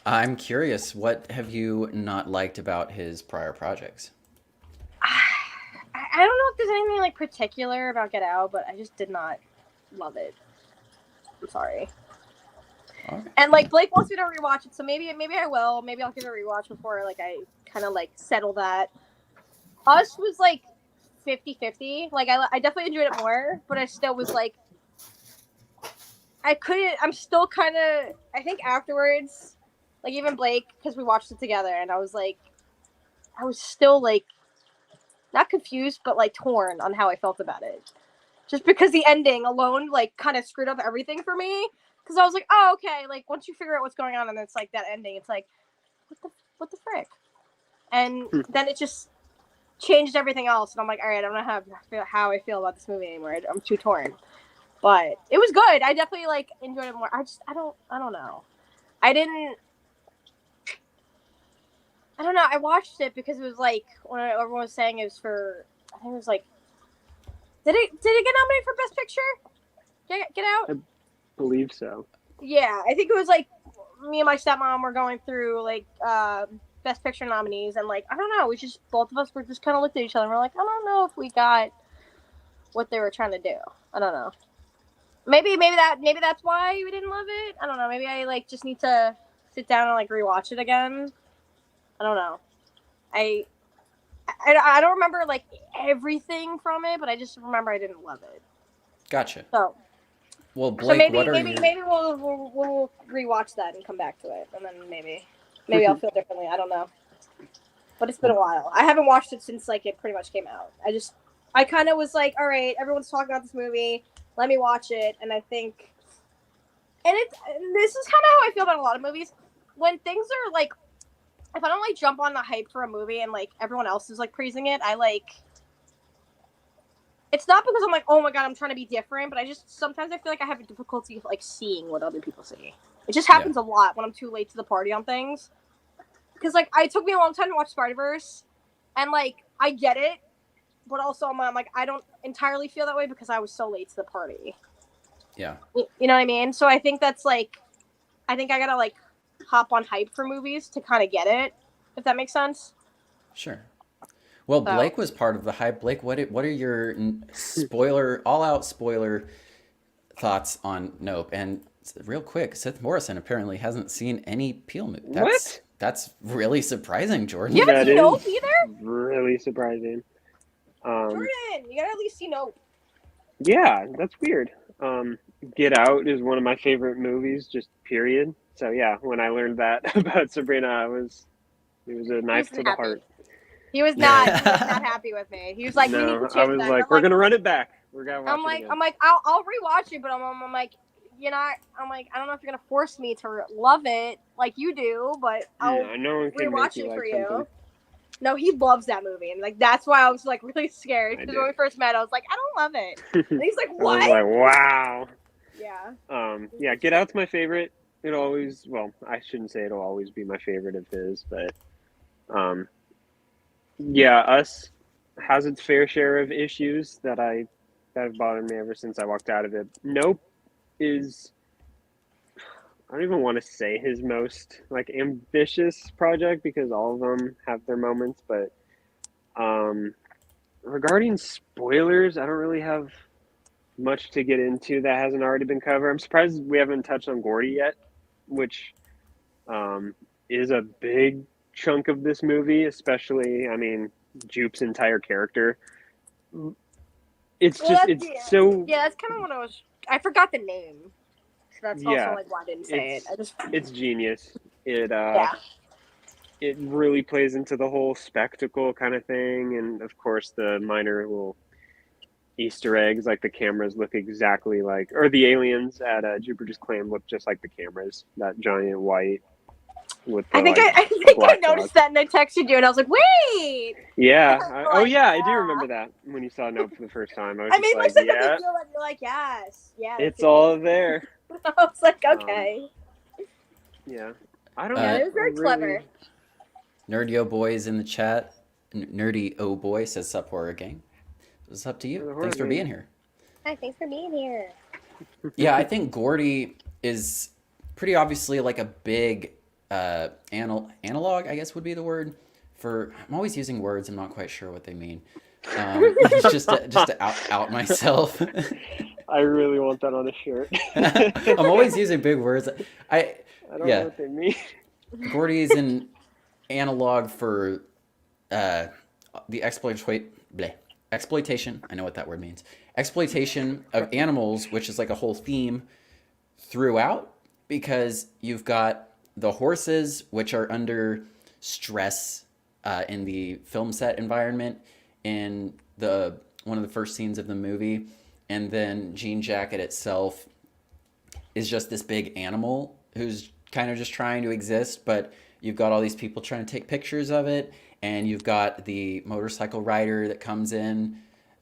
I'm curious, what have you not liked about his prior projects? I don't know if there's anything like particular about Get Out, but I just did not love it. I'm sorry. Okay. And like Blake wants me to rewatch it, so maybe I will. Maybe I'll give it a rewatch before like I kind of like settle that. Us was like 50-50. Like I definitely enjoyed it more, but I still was like, I'm still kind of, I think afterwards, like even Blake, because we watched it together, and I was still like not confused, but like torn on how I felt about it, just because the ending alone like kind of screwed up everything for me. Because I was like, oh, okay, like once you figure out what's going on, and it's like that ending, it's like, what the frick, and then it just changed everything else, and I'm like, all right, I don't know how I feel about this movie anymore. I'm too torn. But it was good. I definitely like enjoyed it more. I don't know. I I don't know. I watched it because it was like when everyone was saying it was for. I think it was like. Did it get nominated for Best Picture? Get Out. I believe so. Yeah, I think it was like me and my stepmom were going through like Best Picture nominees, and like I don't know, we just both of us were just kind of looked at each other and we're like, I don't know if we got what they were trying to do. I don't know. Maybe that's why we didn't love it. I don't know. Maybe I like just need to sit down and like rewatch it again. I don't know. I don't remember like everything from it, but I just remember I didn't love it. Gotcha. So Well, Blake, what are maybe your... we'll rewatch that and come back to it, and then maybe I'll feel differently. I don't know, but it's been a while. I haven't watched it since like it pretty much came out. I kind of was like, all right, everyone's talking about this movie, let me watch it, and I think, this is kind of how I feel about a lot of movies. When things are like, if I don't like jump on the hype for a movie and like everyone else is like praising it, I like. It's not because I'm like, oh my god, I'm trying to be different, but sometimes I feel like I have a difficulty like seeing what other people see. It just happens a lot when I'm too late to the party on things. Because like, it took me a long time to watch Spider-Verse, and like, I get it, but also I'm like, I don't entirely feel that way because I was so late to the party. Yeah. You know what I mean? So I think that's like, I think I gotta like hop on hype for movies to kind of get it, if that makes sense. Sure. Well, Blake was part of the hype. Blake, what are your all-out spoiler thoughts on Nope? And real quick, Seth Morrison apparently hasn't seen any Peele movie. That's really surprising, Jordan. You haven't seen Nope either? Really surprising. Jordan, you gotta at least see Nope. Yeah, that's weird. Get Out is one of my favorite movies, just period. So yeah, when I learned that about Sabrina, it was a knife to the heart. He was not happy with me. He was like, "We need to change that." I was like, "We're gonna run it back. We're gonna watch it again." I'm like, I'll rewatch it, but I'm like, you know, I'm like, I don't know if you're gonna force me to love it like you do, but I'll rewatch it for you. Something. No, he loves that movie, and like that's why I was like really scared because when we first met, I was like, I don't love it, and he's like, what? I was like, wow. Yeah. Yeah, Get Out's my favorite. I shouldn't say it'll always be my favorite of his, but yeah, Us has its fair share of issues that have bothered me ever since I walked out of it. Nope is, I don't even want to say his most like ambitious project because all of them have their moments, but regarding spoilers, I don't really have much to get into that hasn't already been covered. I'm surprised we haven't touched on Gordy yet, which is a big chunk of this movie, especially, I mean, Jupe's entire character. It's so... Yeah, that's kind of what I forgot the name. So that's also like why I didn't say it. It's genius. It really plays into the whole spectacle kind of thing, and of course the minor little Easter eggs, like the cameras look exactly like, or the aliens at Jupiter's Claim look just like the cameras, that giant white with the, I think I noticed that and I texted you and I was like, wait! Yeah. I do remember that when you saw Nope for the first time. I was it looks like a big deal and you're like, yes. Yeah. It's all there. I was like, okay. Yeah. I don't know. It was very clever. Nerdy O Boy is in the chat. Nerdy O Boy says, "Sup, horror gang." It's up to you. Thanks for being here. Hi, thanks for being here. Yeah, I think Gordy is pretty obviously like a big analog, I guess would be the word for. I'm always using words. I'm not quite sure what they mean. Just to out myself. I really want that on a shirt. I'm always using big words. I don't know what they mean. Gordy is an analog for the exploitation. I know what that word means. Exploitation of animals, which is like a whole theme throughout, because you've got the horses, which are under stress in the film set environment in one of the first scenes of the movie, and then Jean Jacket itself is just this big animal who's kind of just trying to exist, but you've got all these people trying to take pictures of it, and you've got the motorcycle rider that comes in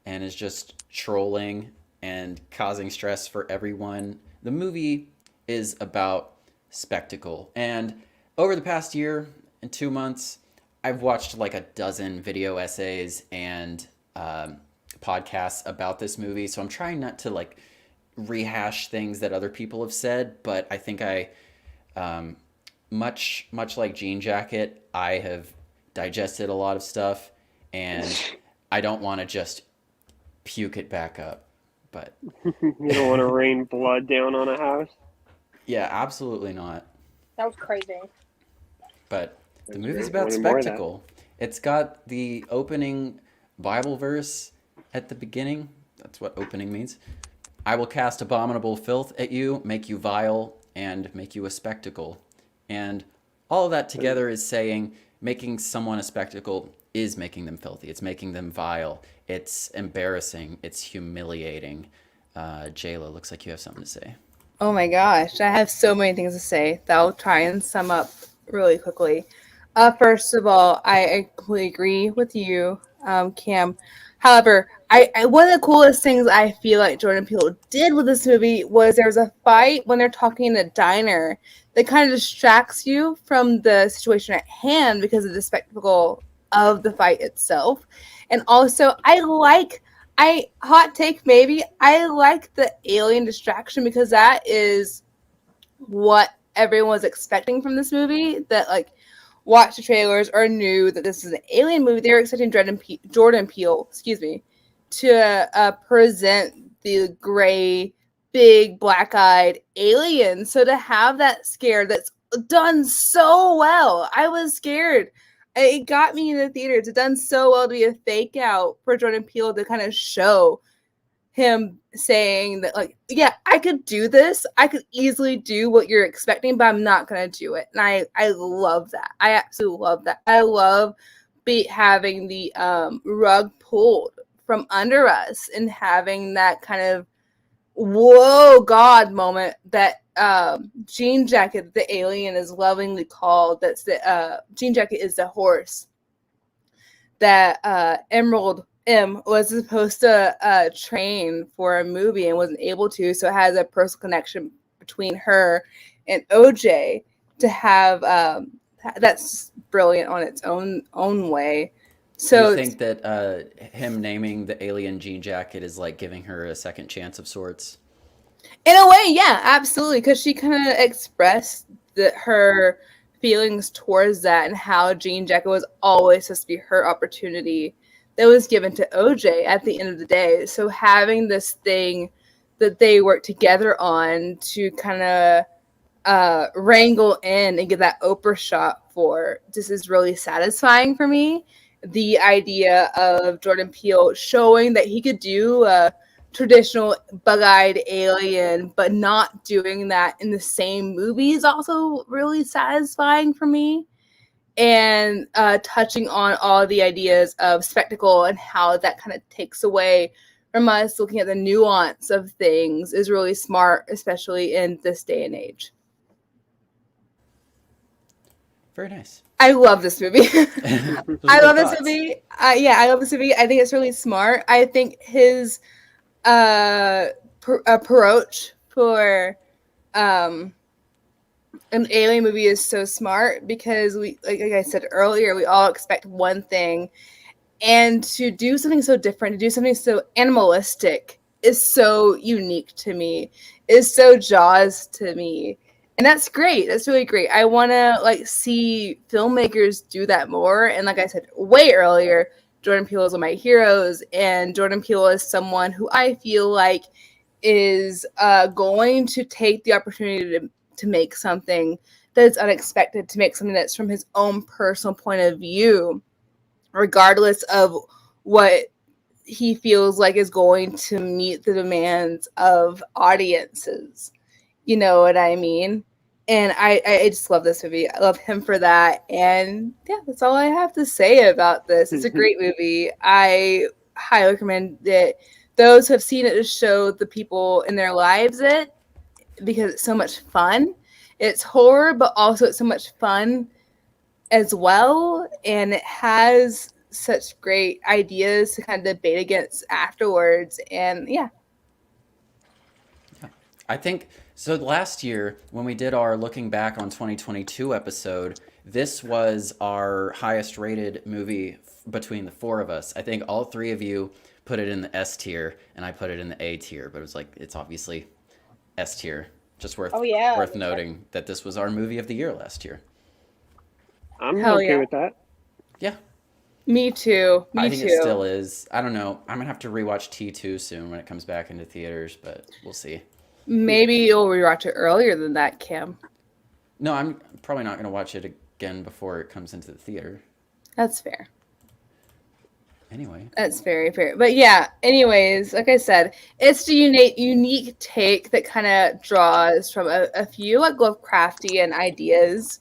and is just trolling and causing stress for everyone. The movie is about spectacle. And over the past year and 2 months, I've watched like a dozen video essays and podcasts about this movie, so I'm trying not to like rehash things that other people have said, but I think um, much like Jean Jacket, I have digested a lot of stuff, and I don't want to just puke it back up. But You don't want to rain blood down on a house. yeah, absolutely not. That was crazy. But the That's movie's great. about Wanted more of that. spectacle. It's got the opening Bible verse at the beginning. That's what opening means. I will cast abominable filth at you, make you vile, and make you a spectacle. And all of that together is saying making someone a spectacle is making them filthy. It's making them vile. It's embarrassing. It's humiliating. Jayla, looks like you have something to say. Oh my gosh, I have so many things to say that I'll try and sum up really quickly. First of all, I completely agree with you, Cam. However, one of the coolest things I feel like Jordan Peele did with this movie was there was a fight when they're talking in a diner that kind of distracts you from the situation at hand because of the spectacle of the fight itself. And also, hot take maybe, I like the alien distraction because that is what everyone was expecting from this movie. That like watched the trailers or knew that this is an alien movie. They were expecting Jordan Peele, to present the gray, big, black-eyed alien. So to have that scare that's done so well, I was scared. It got me in the theaters. It's done so well to be a fake out for Jordan Peele to kind of show him saying that, like, yeah, I could do this. I could easily do what you're expecting, but I'm not going to do it. And I love that. I absolutely love that. I love having the rug pulled from under us and having that kind of whoa God moment that Jean Jacket, the alien, is lovingly called. That's the Jean Jacket is the horse that Emerald M was supposed to train for a movie and wasn't able to, so it has a personal connection between her and OJ to have that's brilliant on its own way. So you think that him naming the alien Jean Jacket is like giving her a second chance of sorts? in a way, yeah, absolutely, because she kind of expressed her feelings towards that and how Jean Jacket was always supposed to be her opportunity that was given to OJ at the end of the day. So having this thing that they work together on to kind of wrangle in and get that Oprah shot for, this is really satisfying for me. The idea of Jordan Peele showing that he could do a traditional bug-eyed alien, but not doing that in the same movie is also really satisfying for me. And touching on all the ideas of spectacle and how that kind of takes away from us looking at the nuance of things is really smart, especially in this day and age. Very nice. I love this movie. I love this thoughts. movie. I love this movie. I think it's really smart. I think his approach for an alien movie is so smart because we, like I said earlier, we all expect one thing, and to do something so different, to do something so animalistic is so unique to me, is so Jaws to me. And that's great. That's really great. I want to like see filmmakers do that more. And like I said way earlier, Jordan Peele is one of my heroes, and Jordan Peele is someone who I feel like is going to take the opportunity to make something that's unexpected, to make something that's from his own personal point of view, regardless of what he feels like is going to meet the demands of audiences. You know what I mean? And I just love this movie. I love him for that. And yeah, that's all I have to say about this. It's a great movie. I highly recommend that those who have seen it to show the people in their lives it, because it's so much fun. It's horror, but also it's so much fun as well. And it has such great ideas to kind of debate against afterwards. And yeah. I think so. Last year, when we did our looking back on 2022 episode, this was our highest rated movie between the four of us. I think all three of you put it in the S tier, and I put it in the A tier. But it was like, it's obviously S tier. Just worth noting that this was our movie of the year last year. I'm Hell okay yeah. with that. Yeah. Me too. I think it still is. I don't know. I'm going to have to rewatch T2 soon when it comes back into theaters, but we'll see. Maybe you'll rewatch it earlier than that, Cam. No, I'm probably not going to watch it again before it comes into the theater. That's fair. Anyway. That's very fair. But yeah, anyways, like I said, it's the unique take that kind of draws from a few like Lovecraftian ideas,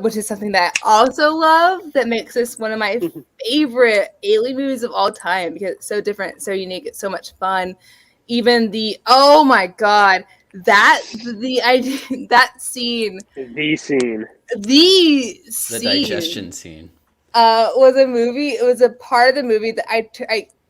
which is something that I also love, that makes this one of my favorite alien movies of all time, because it's so different, so unique, it's so much fun. Even oh my god, that scene, the digestion scene, was a movie. It was a part of the movie that I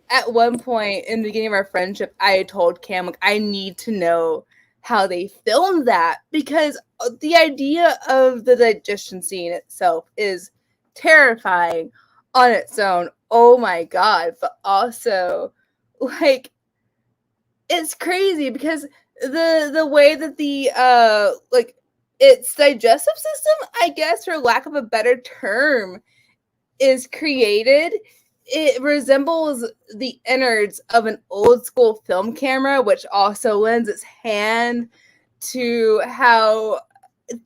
at one point in the beginning of our friendship, I told Cam, like, I need to know how they filmed that, because the idea of the digestion scene itself is terrifying on its own. Oh my god. But also, like, it's crazy because the way that the like its digestive system, I guess, for lack of a better term, is created, it resembles the innards of an old school film camera, which also lends its hand to how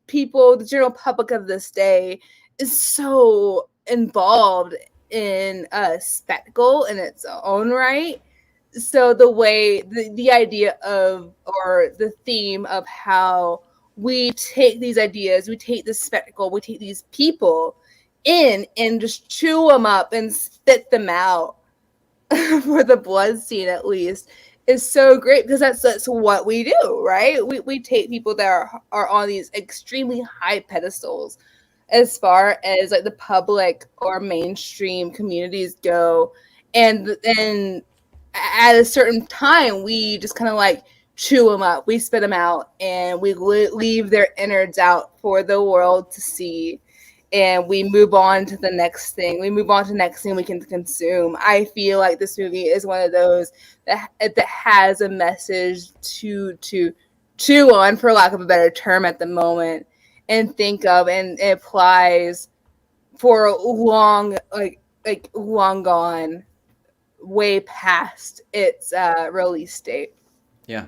people, the general public of this day, is so involved in a spectacle in its own right. So the way, the idea of, or the theme of how we take these ideas, we take this spectacle, we take these people in and just chew them up and spit them out for the blood scene, at least, is so great, because that's what we do, right? We take people that are on these extremely high pedestals as far as like the public or mainstream communities go, and then at a certain time we just kind of like chew them up, we spit them out, and we leave their innards out for the world to see. And we move on to the next thing. We move on to the next thing we can consume. I feel like this movie is one of those that has a message to chew on, for lack of a better term at the moment, and think of, and it applies for long, like long gone, way past its release date. Yeah.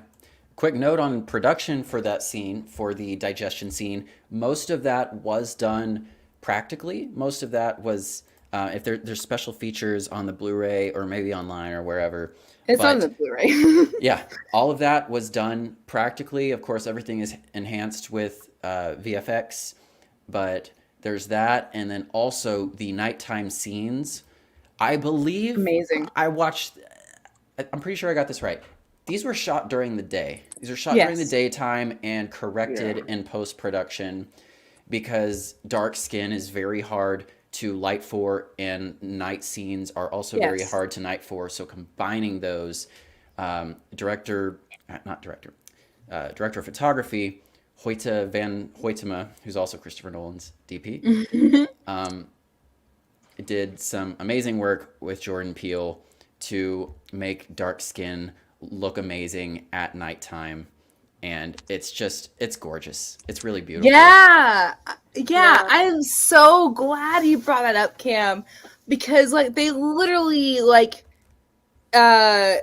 Quick note on production for that scene, for the digestion scene. Most of that was done practically. Most of that was, if there's special features on the Blu-ray or maybe online or wherever. It's on the Blu-ray. Yeah, all of that was done practically. Of course, everything is enhanced with VFX, but there's that. And then also the nighttime scenes. I believe... Amazing. I'm pretty sure I got this right. These were shot during the day. These are shot during the daytime and corrected in post-production, because dark skin is very hard to light for, and night scenes are also very hard to night for. So combining those, director of photography, Hoyte van Hoytema, who's also Christopher Nolan's DP, did some amazing work with Jordan Peele to make dark skin look amazing at nighttime. And it's gorgeous. It's really beautiful. Yeah. I'm so glad you brought that up, Cam, because like they literally like brought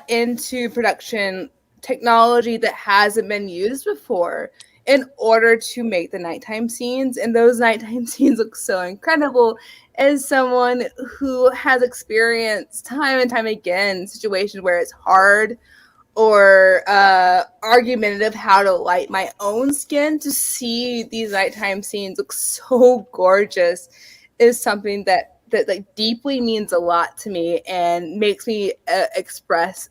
into production technology that hasn't been used before in order to make the nighttime scenes. And those nighttime scenes look so incredible. As someone who has experienced time and time again situations where it's hard or argumentative how to light my own skin, to see these nighttime scenes look so gorgeous is something that like deeply means a lot to me, and makes me express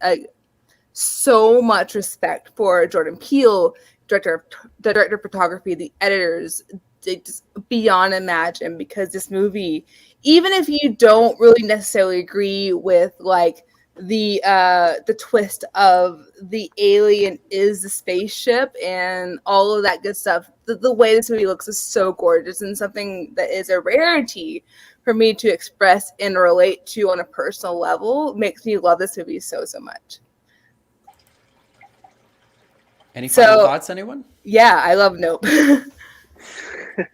so much respect for Jordan Peele, the director of photography, the editors, just beyond imagine. Because this movie, even if you don't really necessarily agree with like the twist of the alien is the spaceship and all of that good stuff. The way this movie looks is so gorgeous and something that is a rarity for me to express and relate to on a personal level. Makes me love this movie so much. Any final thoughts, anyone? Yeah, I love Nope.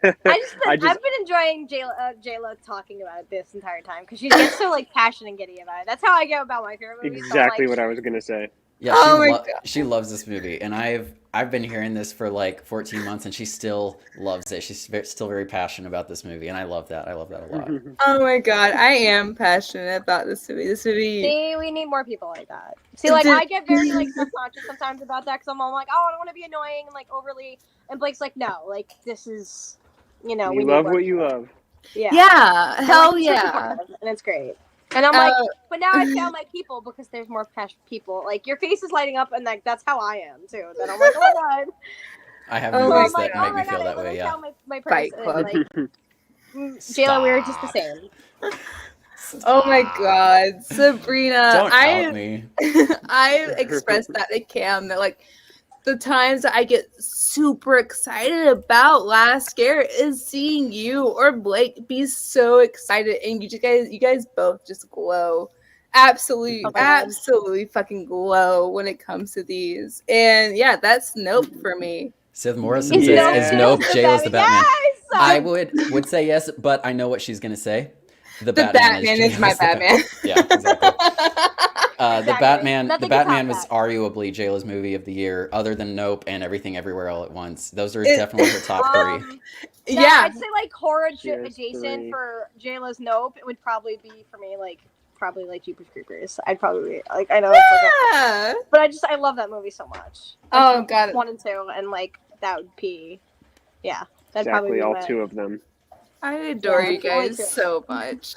I've been enjoying J-Lo talking about it this entire time because she gets so like passionate and giddy about it. That's how I get about my favorite movie. Exactly so, like, what I was gonna say. Yeah, she loves this movie, and I've been hearing this for like 14 months, and she still loves it. She's still very passionate about this movie, and I love that. I love that a lot. Oh my god, I am passionate about this movie. See, we need more people like that. See, like I get very like self-conscious sometimes about that because I'm all like, oh, I don't want to be annoying and like overly. And Blake's like, no, like this is, we love what you love. Yeah, hell yeah, and it's great. And I'm like, but now I found my people because there's more passionate people. Like your face is lighting up, and like that's how I am too. Then I'm like, oh my god. I have movies that make me feel that way. Yeah. My Fight Club. Like, Jayla, we were just the same. Oh my god, Sabrina! Don't out me. I expressed that to Cam that like the times that I get super excited about Last Scare is seeing you or Blake be so excited, and you guys both just glow. Absolutely fucking glow when it comes to these. And yeah, that's Nope for me. Seth Morrison says, "Is Nope J-Lo's the Batman?" Yes! I would say yes, but I know what she's gonna say. The Batman is my Batman. Yeah, exactly. The Batman was arguably J-Lo's movie of the year, other than Nope and Everything Everywhere All at Once. Those are definitely her top three. Yeah, I'd say like horror adjacent for J-Lo's Nope. It would probably be for me like Jeepers Creepers. I'd probably like I know, it's like but I love that movie so much. Oh god, 1 and 2, and like that would be that'd exactly probably be all two of them. I adore you guys so much.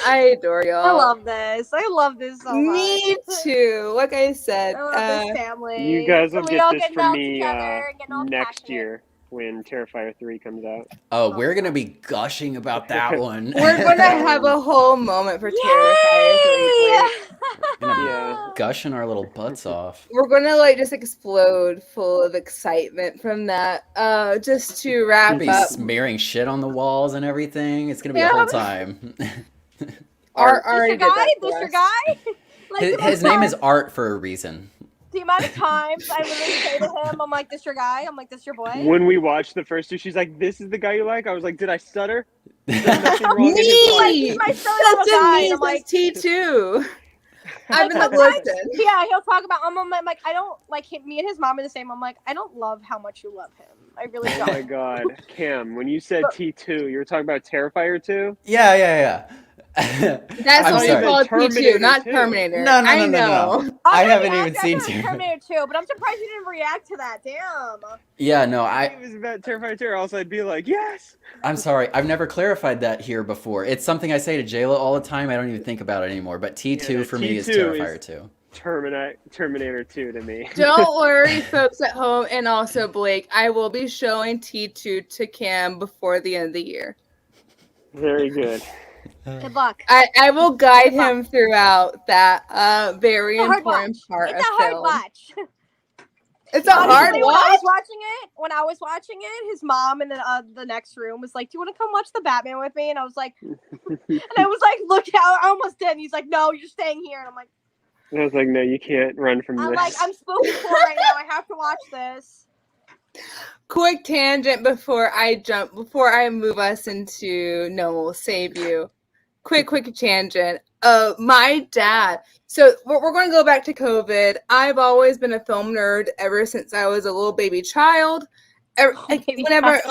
I adore y'all. I love this so much. Me too. Like I said, I love this family. You guys will get this from me next passionate. year when Terrifier 3 comes out. Oh, we're gonna be gushing about that one. We're gonna have a whole moment for Terrifier 3. Yeah. Gushing our little butts off. We're gonna like just explode full of excitement from that. Just to wrap up, smearing shit on the walls and everything. It's gonna be a whole time. Art this your guy? Like, his name is Art for a reason. The amount of times I literally say to him, I'm like, this your guy? I'm like, this your boy? When we watched the first two, she's like, this is the guy you like? I was like, did I stutter? Me! That's me, I'm like, T2. I've been listening. Yeah, he'll talk about, I'm like, I don't, like, me and his mom are the same. I'm like, I don't love how much you love him. I really don't. Oh my god. Cam, when you said T2, you were talking about Terrifier 2? Yeah. That's what you call T2, not Terminator. No. I haven't even seen Terminator 2, but I'm surprised you didn't react to that. Damn. Yeah, no, If it was about Terrifier 2, else I'd be like, yes. I'm sorry, I've never clarified that here before. It's something I say to J-Lo all the time. I don't even think about it anymore. But T2 for me is Terrifier 2. Terminator 2 to me. Don't worry, folks at home, and also Blake. I will be showing T2 to Cam before the end of the year. Very good. Good luck. I will guide him throughout that very important part of film. It's a hard watch. It's a hard watch. When I was watching it, his mom in the next room was like, "Do you want to come watch the Batman with me?" And I was like, "Look how I almost did." And he's like, "No, you're staying here." And I'm like, I was like, "No, you can't run from this." I'm like, "I'm spoken for right now. I have to watch this." Quick tangent before I move us into No One Will Save You. Quick tangent. My dad. So we're going to go back to COVID. I've always been a film nerd ever since I was a little baby child. Whenever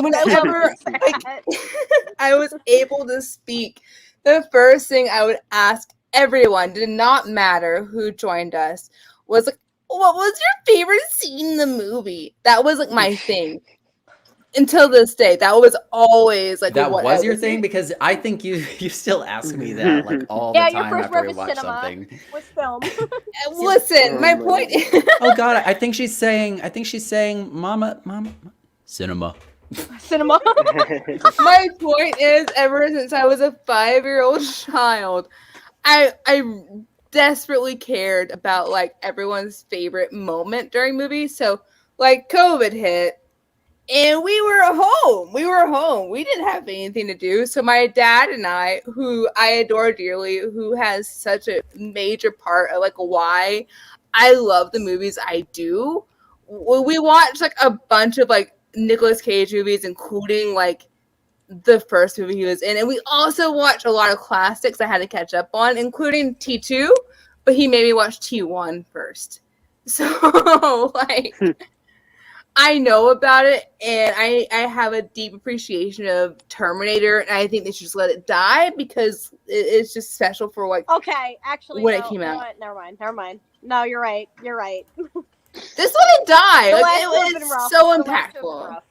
I was able to speak, the first thing I would ask everyone, did not matter who joined us, was like, what was your favorite scene in the movie? That was like my thing. Until this day, that was always like that was your thing, because I think you still ask me that like all the time after we watch something. Was film. Listen, my point is oh god, I think she's saying mama cinema. My point is, ever since I was a 5-year-old child, I desperately cared about like everyone's favorite moment during movies. So like COVID hit and we were home. We didn't have anything to do. So my dad and I, who I adore dearly, who has such a major part of like why I love the movies I do, we watched like a bunch of like Nicolas Cage movies, including like the first movie he was in. And we also watched a lot of classics I had to catch up on, including T2, but he made me watch T1 first. So like I know about it, and I have a deep appreciation of Terminator, and I think they should just let it die because it's just special for like Okay, actually, when no, it came out. Never mind. No, you're right. Just let it die. The Like, last one's been rough. it's so The last one's been impactful. rough.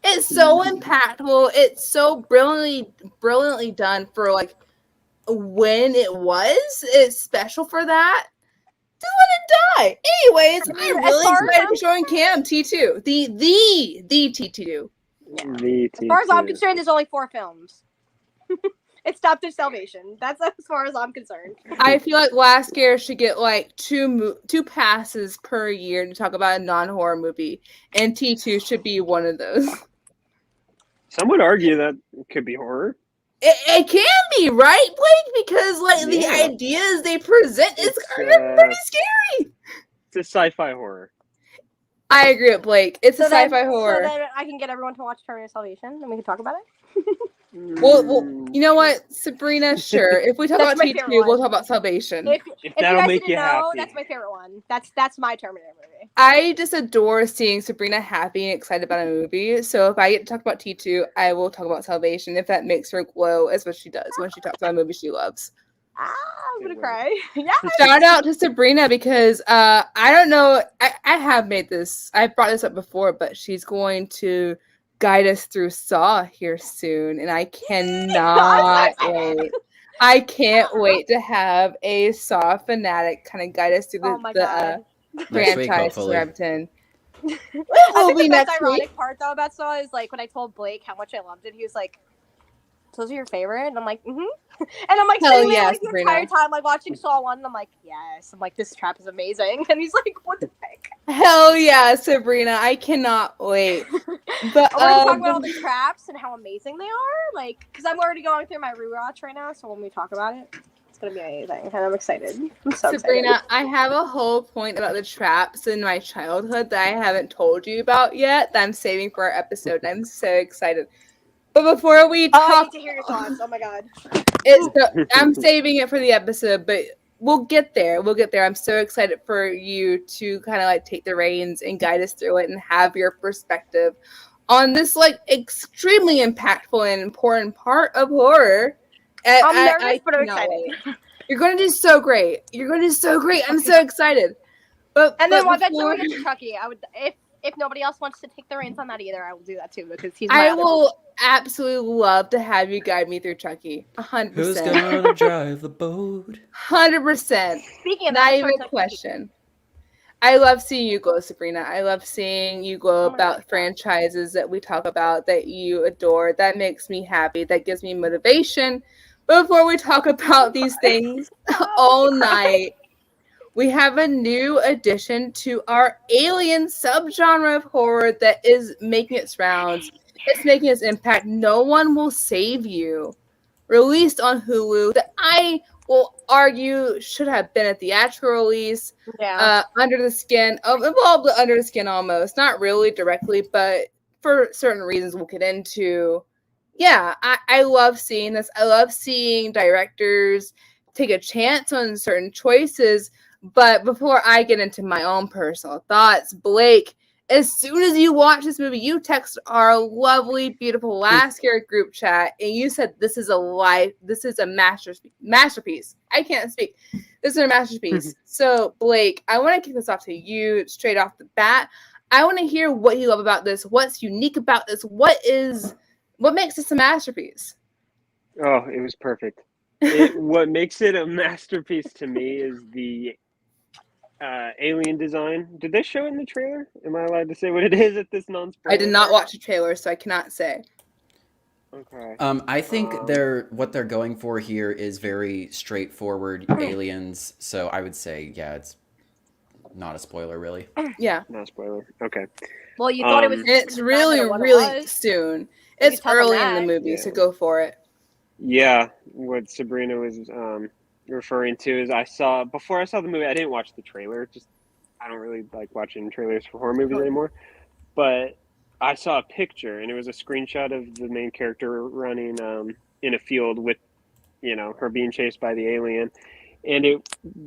It's so impactful. It's so brilliantly done for like when it was. It's special for that. Just let it die. Anyways, I'm really excited for showing Cam T2. The T2. Yeah. As far as I'm concerned, there's only 4 films. It stopped at Salvation. That's as far as I'm concerned. I feel like Last Scare should get like two passes per year to talk about a non-horror movie, and T2 should be one of those. Some would argue that it could be horror. It can be, right, Blake? Because like the ideas they present is pretty scary. It's a sci-fi horror. I agree with Blake. It's a sci-fi horror. So then I can get everyone to watch Terminator Salvation, and we can talk about it. Well, you know what, Sabrina? Sure. If we talk about T2, we'll talk about Salvation. If that'll make you happy, that's my favorite one. That's my Terminator movie. I just adore seeing Sabrina happy and excited about a movie. So if I get to talk about T2, I will talk about Salvation if that makes her glow as what she does when she talks about a movie she loves. I'm gonna cry. Yeah. Shout out to Sabrina because I don't know. I have made this. I brought this up before, but she's going to guide us through Saw here soon, and I cannot wait. I can't wait to have a Saw fanatic kind of guide us through the franchise. It will be next week. The ironic part though about Saw is like when I told Blake how much I loved it, he was like, "Those are your favorite?" And I'm like, "Mm-hmm." And I'm like sitting there like the entire time, like watching Saw 1, and I'm like, "Yes." I'm like, "This trap is amazing," and he's like, "What the heck?" Hell yeah, Sabrina! I cannot wait. But we're gonna talk about all the traps and how amazing they are, like, because I'm already going through my rewatch right now. So when we talk about it, it's gonna be amazing, and I'm excited. I'm so Sabrina, excited. I have a whole point about the traps in my childhood that I haven't told you about yet. That I'm saving for our episode. And I'm so excited. But before we talk, I need to hear your thoughts. Oh my god, I'm saving it for the episode, but we'll get there. I'm so excited for you to kind of like take the reins and guide us through it and have your perspective on this like extremely impactful and important part of horror. I'm nervous, but I'm excited. You're going to do so great. I'm so excited. But then when we get to Chucky, I would if nobody else wants to take the reins on that either, I will do that too because he's. I will absolutely love to have you guide me through Chucky. 100%. Who's gonna drive the boat? 100%. Speaking of not even a question. I love seeing you glow, Sabrina. I love seeing you glow about franchises that we talk about that you adore. That makes me happy. That gives me motivation. But before we talk about these things all night, we have a new addition to our alien subgenre of horror that is making its rounds. It's making its impact. No One Will Save You. Released on Hulu. That I will argue should have been a theatrical release. Yeah. Under the Skin. Involved Under the Skin almost. Not really directly, but for certain reasons we'll get into. Yeah, I love seeing this. I love seeing directors take a chance on certain choices. But before I get into my own personal thoughts, Blake, as soon as you watch this movie, you text our lovely, beautiful Last Scare group chat, and you said this is a masterpiece. I can't speak. This is a masterpiece. So, Blake, I want to kick this off to you straight off the bat. I want to hear what you love about this. What's unique about this? What makes this a masterpiece? Oh, it was perfect. What makes it a masterpiece to me is the alien design. Did they show it in the trailer? Am I allowed to say what it is at this non-spoiler? I did not watch the trailer, so I cannot say. Okay. I think what they're going for here is very straightforward aliens. So I would say, yeah, it's not a spoiler, really. Yeah. No spoiler. Okay. Well, you thought it was. It's the time really, that it really was. soon. You It's could tell them early in the that. movie, Yeah. so go for it. Yeah, what Sabrina was referring to is before I saw the movie, I didn't watch the trailer. Just I don't really like watching trailers for horror movies anymore. But I saw a picture, and it was a screenshot of the main character running in a field with, her being chased by the alien, and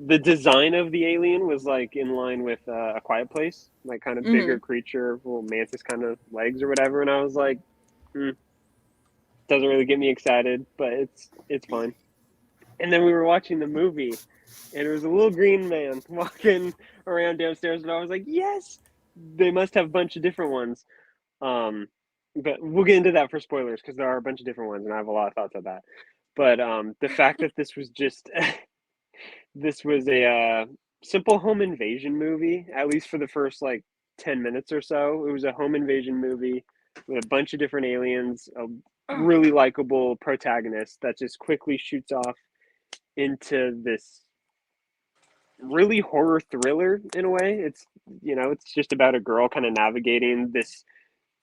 the design of the alien was like in line with A Quiet Place, like kind of bigger creature, little mantis kind of legs or whatever, and I was like, doesn't really get me excited, but it's fun. And then we were watching the movie, and it was a little green man walking around downstairs, and I was like, yes, they must have a bunch of different ones. But we'll get into that for spoilers because there are a bunch of different ones, and I have a lot of thoughts on that. But the fact that this was just this was a simple home invasion movie, at least for the first like 10 minutes or so. It was a home invasion movie with a bunch of different aliens, a really likable protagonist that just quickly shoots off into this really horror thriller in a way. It's just about a girl kind of navigating this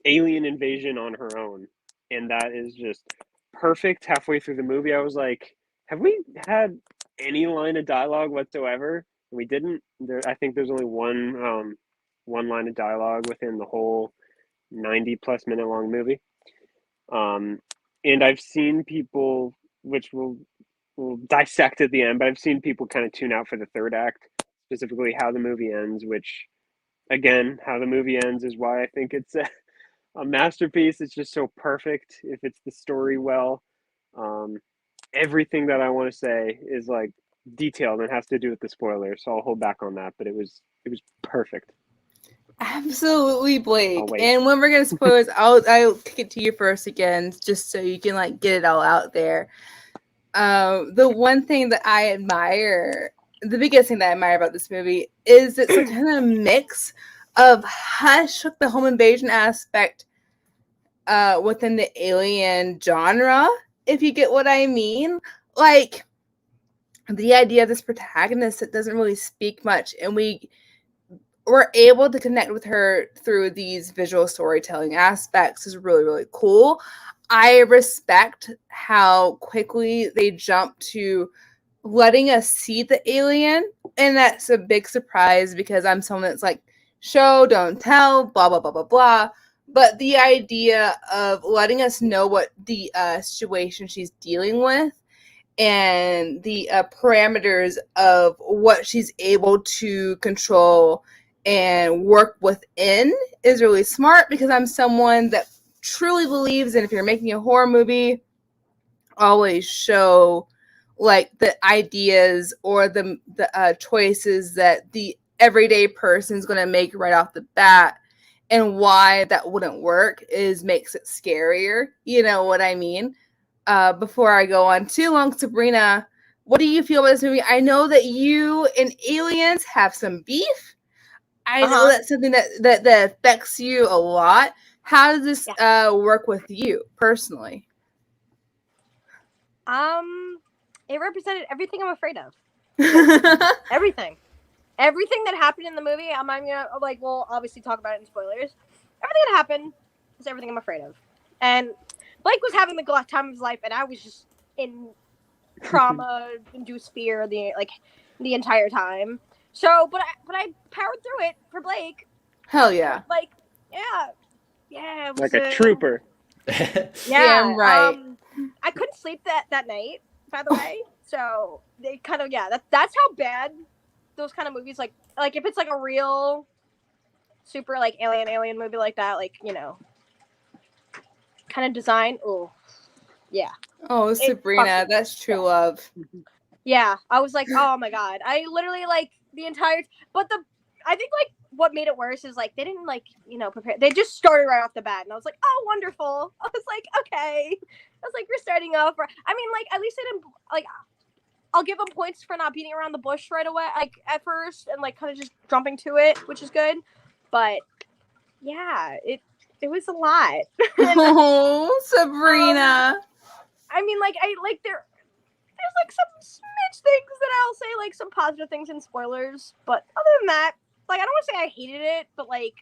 alien invasion on her own, and that is just perfect. Halfway through the movie, I was like, have we had any line of dialogue whatsoever? We didn't. I think there's only one line of dialogue within the whole 90 plus minute long movie. And I've seen people, which we'll dissect at the end, but I've seen people kind of tune out for the third act, specifically how the movie ends, which again, how the movie ends is why I think it's a masterpiece. It's just so perfect if it's the story well. Everything that I want to say is like detailed and has to do with the spoilers, so I'll hold back on that, but it was perfect. Absolutely, Blake. I'll wait. And when we're gonna spoilers, I'll kick it to you first again, just so you can like get it all out there. The one thing that I admire, the biggest thing that I admire about this movie is it's a kind of mix of Hush, the home invasion aspect, within the alien genre, if you get what I mean. Like the idea of this protagonist that doesn't really speak much, and we're able to connect with her through these visual storytelling aspects is really, really cool. I respect how quickly they jump to letting us see the alien, and that's a big surprise because I'm someone that's like, show, don't tell, blah, blah, blah, blah, blah. But the idea of letting us know what the situation she's dealing with and the parameters of what she's able to control and work within is really smart, because I'm someone that truly believes that if you're making a horror movie, always show like the ideas or the choices that the everyday person's going to make right off the bat, and why that wouldn't work makes it scarier. You know what I mean? Before I go on too long, Sabrina, what do you feel about this movie? I know that you and aliens have some beef. I know that's something that affects you a lot. How does this work with you personally? It represented everything I'm afraid of. Everything that happened in the movie. I'm gonna we'll obviously talk about it in spoilers. Everything that happened is everything I'm afraid of, and Blake was having the time of his life, and I was just in trauma-induced fear the entire time. So, but I powered through it for Blake. Hell yeah! Yeah, it was like a trooper. Yeah, right. I couldn't sleep that night, by the way. So they kind of that's how bad those kind of movies like if it's like a real super like alien movie like that, kind of design. Oh, yeah. Oh, Sabrina, that's true love. Yeah, I was like, oh my god, I literally the entire. But I think what made it worse is they didn't prepare. They just started right off the bat, and I was like, oh, wonderful. I was like, okay. I was like, we're starting off. I mean, at least I didn't I'll give them points for not beating around the bush right away, at first, and kind of just jumping to it, which is good. But yeah, it was a lot. Oh, Sabrina. I mean, like, there's like some smidge things that I'll say, like some positive things in spoilers, but other than that, like, I don't want to say I hated it, but like,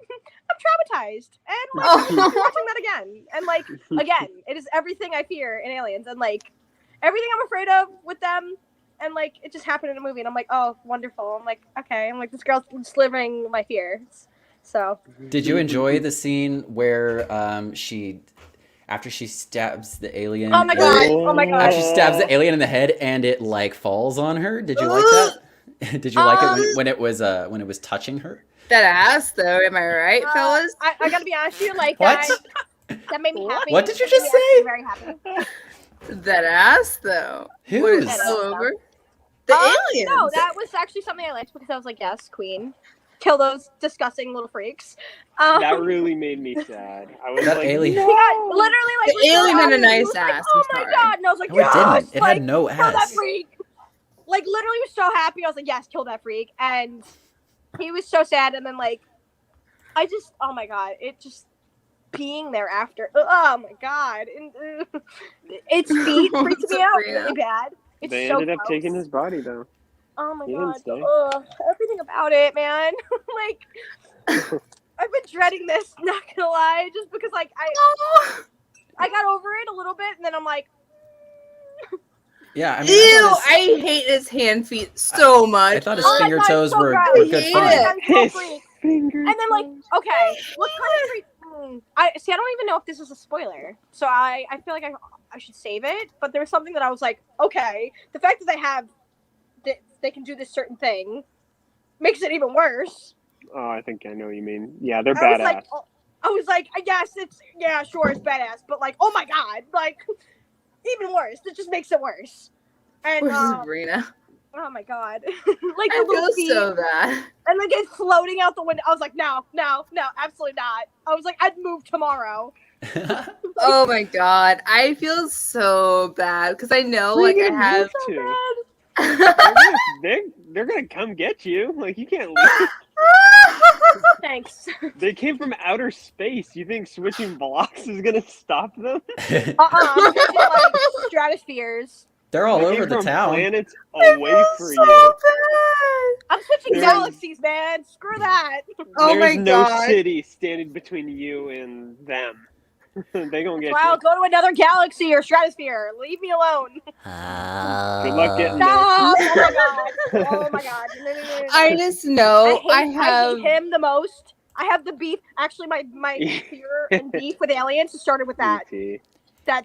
I'm traumatized, and like, I'm watching that again, and like, again, it is everything I fear in Aliens, and like, everything I'm afraid of with them, and like, it just happened in a movie, and I'm like, oh, wonderful. I'm like, okay, I'm like, this girl's delivering my fears. So, Did you enjoy the scene where after she stabs the alien? oh my god, oh my god. After she stabs the alien in the head and it like falls on her? Did you like that? Did you like it when it was touching her? That ass, though. Am I right, fellas? I gotta be honest with you, like, What? that made me happy. What did you That made just me actually say? very happy. That ass, though. Whose? When it's all over. The aliens. No, that was actually something I liked because I was like, yes, queen. Kill those disgusting little freaks. That really made me sad. I was That like, alien. no. Yeah, literally, like, The alien had a he nice was like, ass, oh I'm my sorry. god, and I was like, No, it yes, didn't. It like, had no kill that ass. freak. Like, literally, was so happy. I was like, yes, kill that freak, and he was so sad. And then, like, I just, oh my god, it just being there after. Oh my god, and, its feet freaked me out Sabrina. really bad. It's They so ended up gross. taking his body though. Oh my He didn't god. stay. Ugh, everything about it, man. Like, I've been dreading this, not gonna lie, just because, like, I got over it a little bit, and then I'm like, Yeah, I mean, Ew, I hate his hand feet so much. I thought his oh my finger god, toes so were gross. good hate fun. it. I'm so His freak. fingers. And then, like, okay, what kind of freak? I don't even know if this is a spoiler, so I feel like I should save it. But there was something that I was like, okay, the fact that they can do this certain thing makes it even worse. Oh, I think I know what you mean. Yeah, they're I was badass. like, I was like, I guess it's sure it's badass, but like, oh my god, like, even worse. It just makes it worse. And Poor Sabrina. oh my god, like I the little feel feet, so bad. and like it's floating out the window. I was like, no, absolutely not. I was like, I'd move tomorrow. Oh my god. I feel so bad because I know, like, I have. They're gonna come get you. Like, you can't leave. Thanks. They came from outer space. You think switching blocks is gonna stop them? I'm switching, like, stratospheres. They're all They over came the from town. planets away for so you. bad. I'm switching There's- galaxies, man. Screw that. Oh There's my no god. city standing between you and them. They gonna get Well, you. go to another galaxy or stratosphere. Leave me alone. Good luck getting there. Stop! Oh my god! Oh my god! No. I just know I have. hate him the most. I have the beef. Actually, my fear and beef with aliens started with that E.T.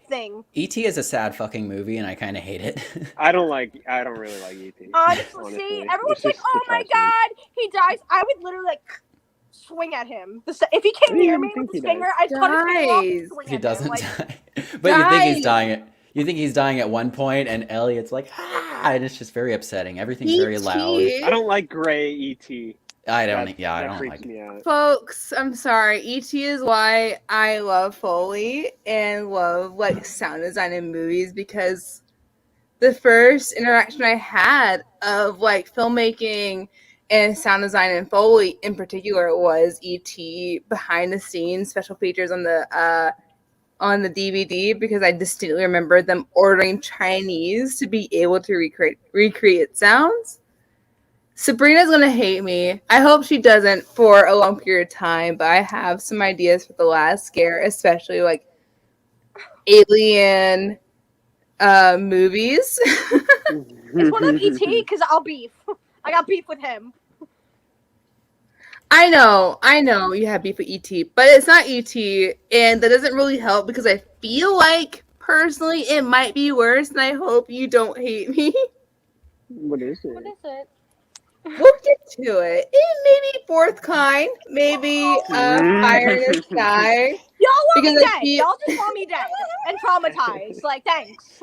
thing. E.T. is a sad fucking movie, and I kind of hate it. I don't really like E.T. Honestly, see, everyone's It's like, just "Oh my depressing. god, he dies!" I would literally like swing at him. If he came I near don't me think with his he finger, dies. I'd cut his finger off and Dies. swing He at doesn't him. Like, die, but you think he's Die. dying. You think he's dying at one point, and Elliot's like, ah, and it's just very upsetting. Everything's very loud. I don't like gray E.T. I don't. That don't freaks like. me out. Folks, I'm sorry. E.T. is why I love Foley and love, like, sound design in movies, because the first interaction I had of, like, filmmaking and sound design and Foley in particular was E.T. behind the scenes special features on the DVD, because I distinctly remember them ordering Chinese to be able to recreate sounds. Sabrina's gonna hate me. I hope she doesn't for a long period of time, but I have some ideas for the last scare, especially like alien movies. it's one of ET because I'll beef. I got beef with him. I know you have beef with ET, but it's not ET, and that doesn't really help because I feel like personally it might be worse, and I hope you don't hate me. What is it? What is it? We'll get to it. Maybe fourth kind, maybe fire in the sky. Y'all want me Because I dead. feel- Y'all just want me dead and traumatized. Like, thanks.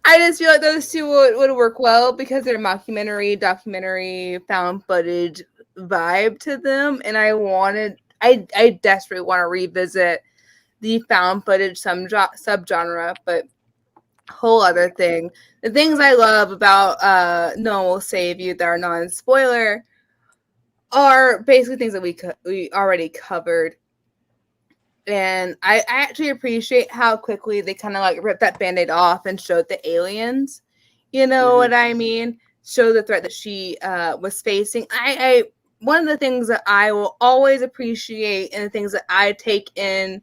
I just feel like those two would work well because they're documentary, found footage vibe to them, and I desperately want to revisit the found footage subgenre, but whole other thing. The things I love about No One Will Save You that are non-spoiler are basically things that we already covered. And I actually appreciate how quickly they kind of like ripped that band-aid off and showed the aliens. You know what I mean? Show the threat that she was facing. I one of the things that I will always appreciate and the things that I take in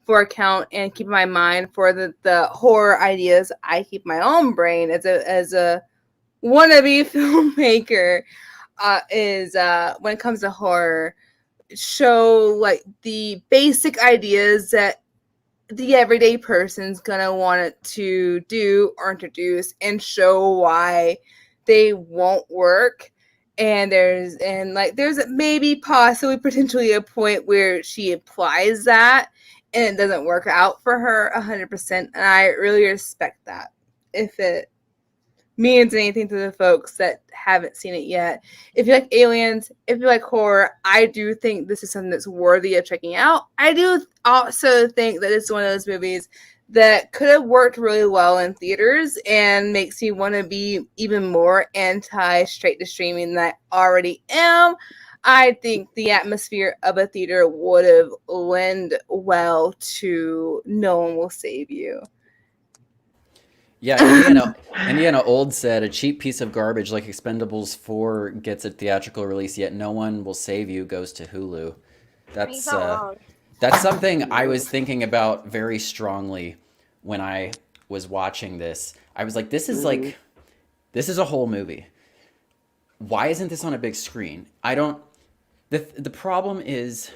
for account and keep in my mind for the horror ideas I keep in my own brain as a wannabe filmmaker is when it comes to horror, show like the basic ideas that the everyday person's gonna want it to do or introduce, and show why they won't work. And there's maybe possibly potentially a point where she applies that and it doesn't work out for her 100%, and I really respect that. If it means anything to the folks that haven't seen it yet, if you like aliens, if you like horror, I do think this is something that's worthy of checking out. I do also think that it's one of those movies that could have worked really well in theaters and makes me want to be even more anti straight to streaming than I already am. I think the atmosphere of a theater would have lent well to No One Will Save You. Yeah, Indiana Old said, a cheap piece of garbage like Expendables 4 gets a theatrical release, yet No One Will Save You goes to Hulu. That's something I was thinking about very strongly when I was watching this. I was like, this is a whole movie. Why isn't this on a big screen? The problem is,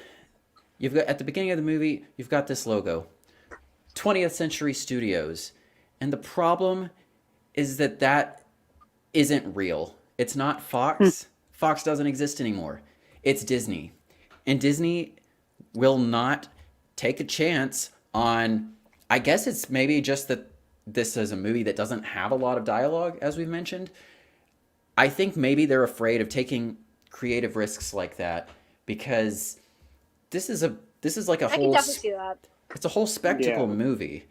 you've got, at the beginning of the movie, you've got this logo, 20th Century Studios. And the problem is that isn't real. It's not Fox. Fox doesn't exist anymore. It's Disney. And Disney will not take a chance on, I guess it's maybe just that this is a movie that doesn't have a lot of dialogue, as we've mentioned. I think maybe they're afraid of taking creative risks like that because this is like a whole, I can definitely see that. It's a whole spectacle movie.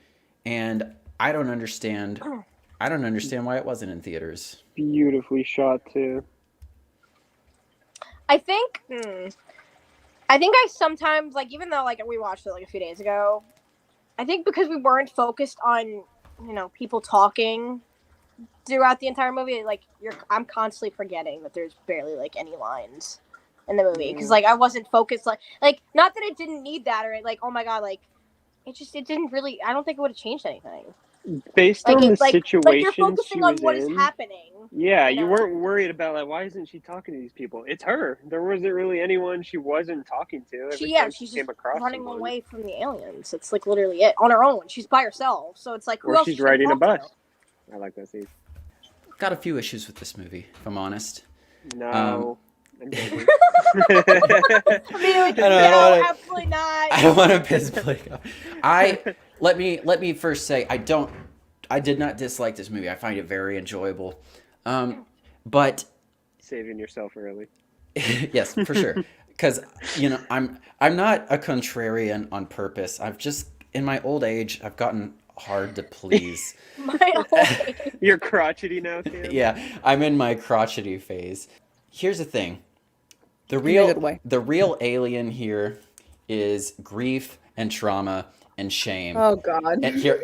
And I don't understand why it wasn't in theaters. Beautifully shot too. I think I sometimes, like, even though like we watched it like a few days ago, I think because we weren't focused on, people talking throughout the entire movie, like I'm constantly forgetting that there's barely like any lines in the movie because like I wasn't focused like not that it didn't need that or like, oh my god, like it didn't really, I don't think it would have changed anything. Based on the situation you're focusing on what is happening. Yeah, you weren't worried about like, why isn't she talking to these people? It's her. There wasn't really anyone she wasn't talking to. She's just running away from the aliens. It's like literally it on her own. She's by herself, so it's like who else? She's riding a bus. I like that scene. Got a few issues with this movie, if I'm honest. No. Absolutely not. I don't want to piss Blake off. Let me first say I did not dislike this movie. I find it very enjoyable. But saving yourself early. Yes, for sure. Because I'm not a contrarian on purpose. I've just, in my old age, I've gotten hard to please. You're crotchety now, Cam? Yeah, I'm in my crotchety phase. Here's the thing. The real alien here is grief and trauma and shame. Oh God! And here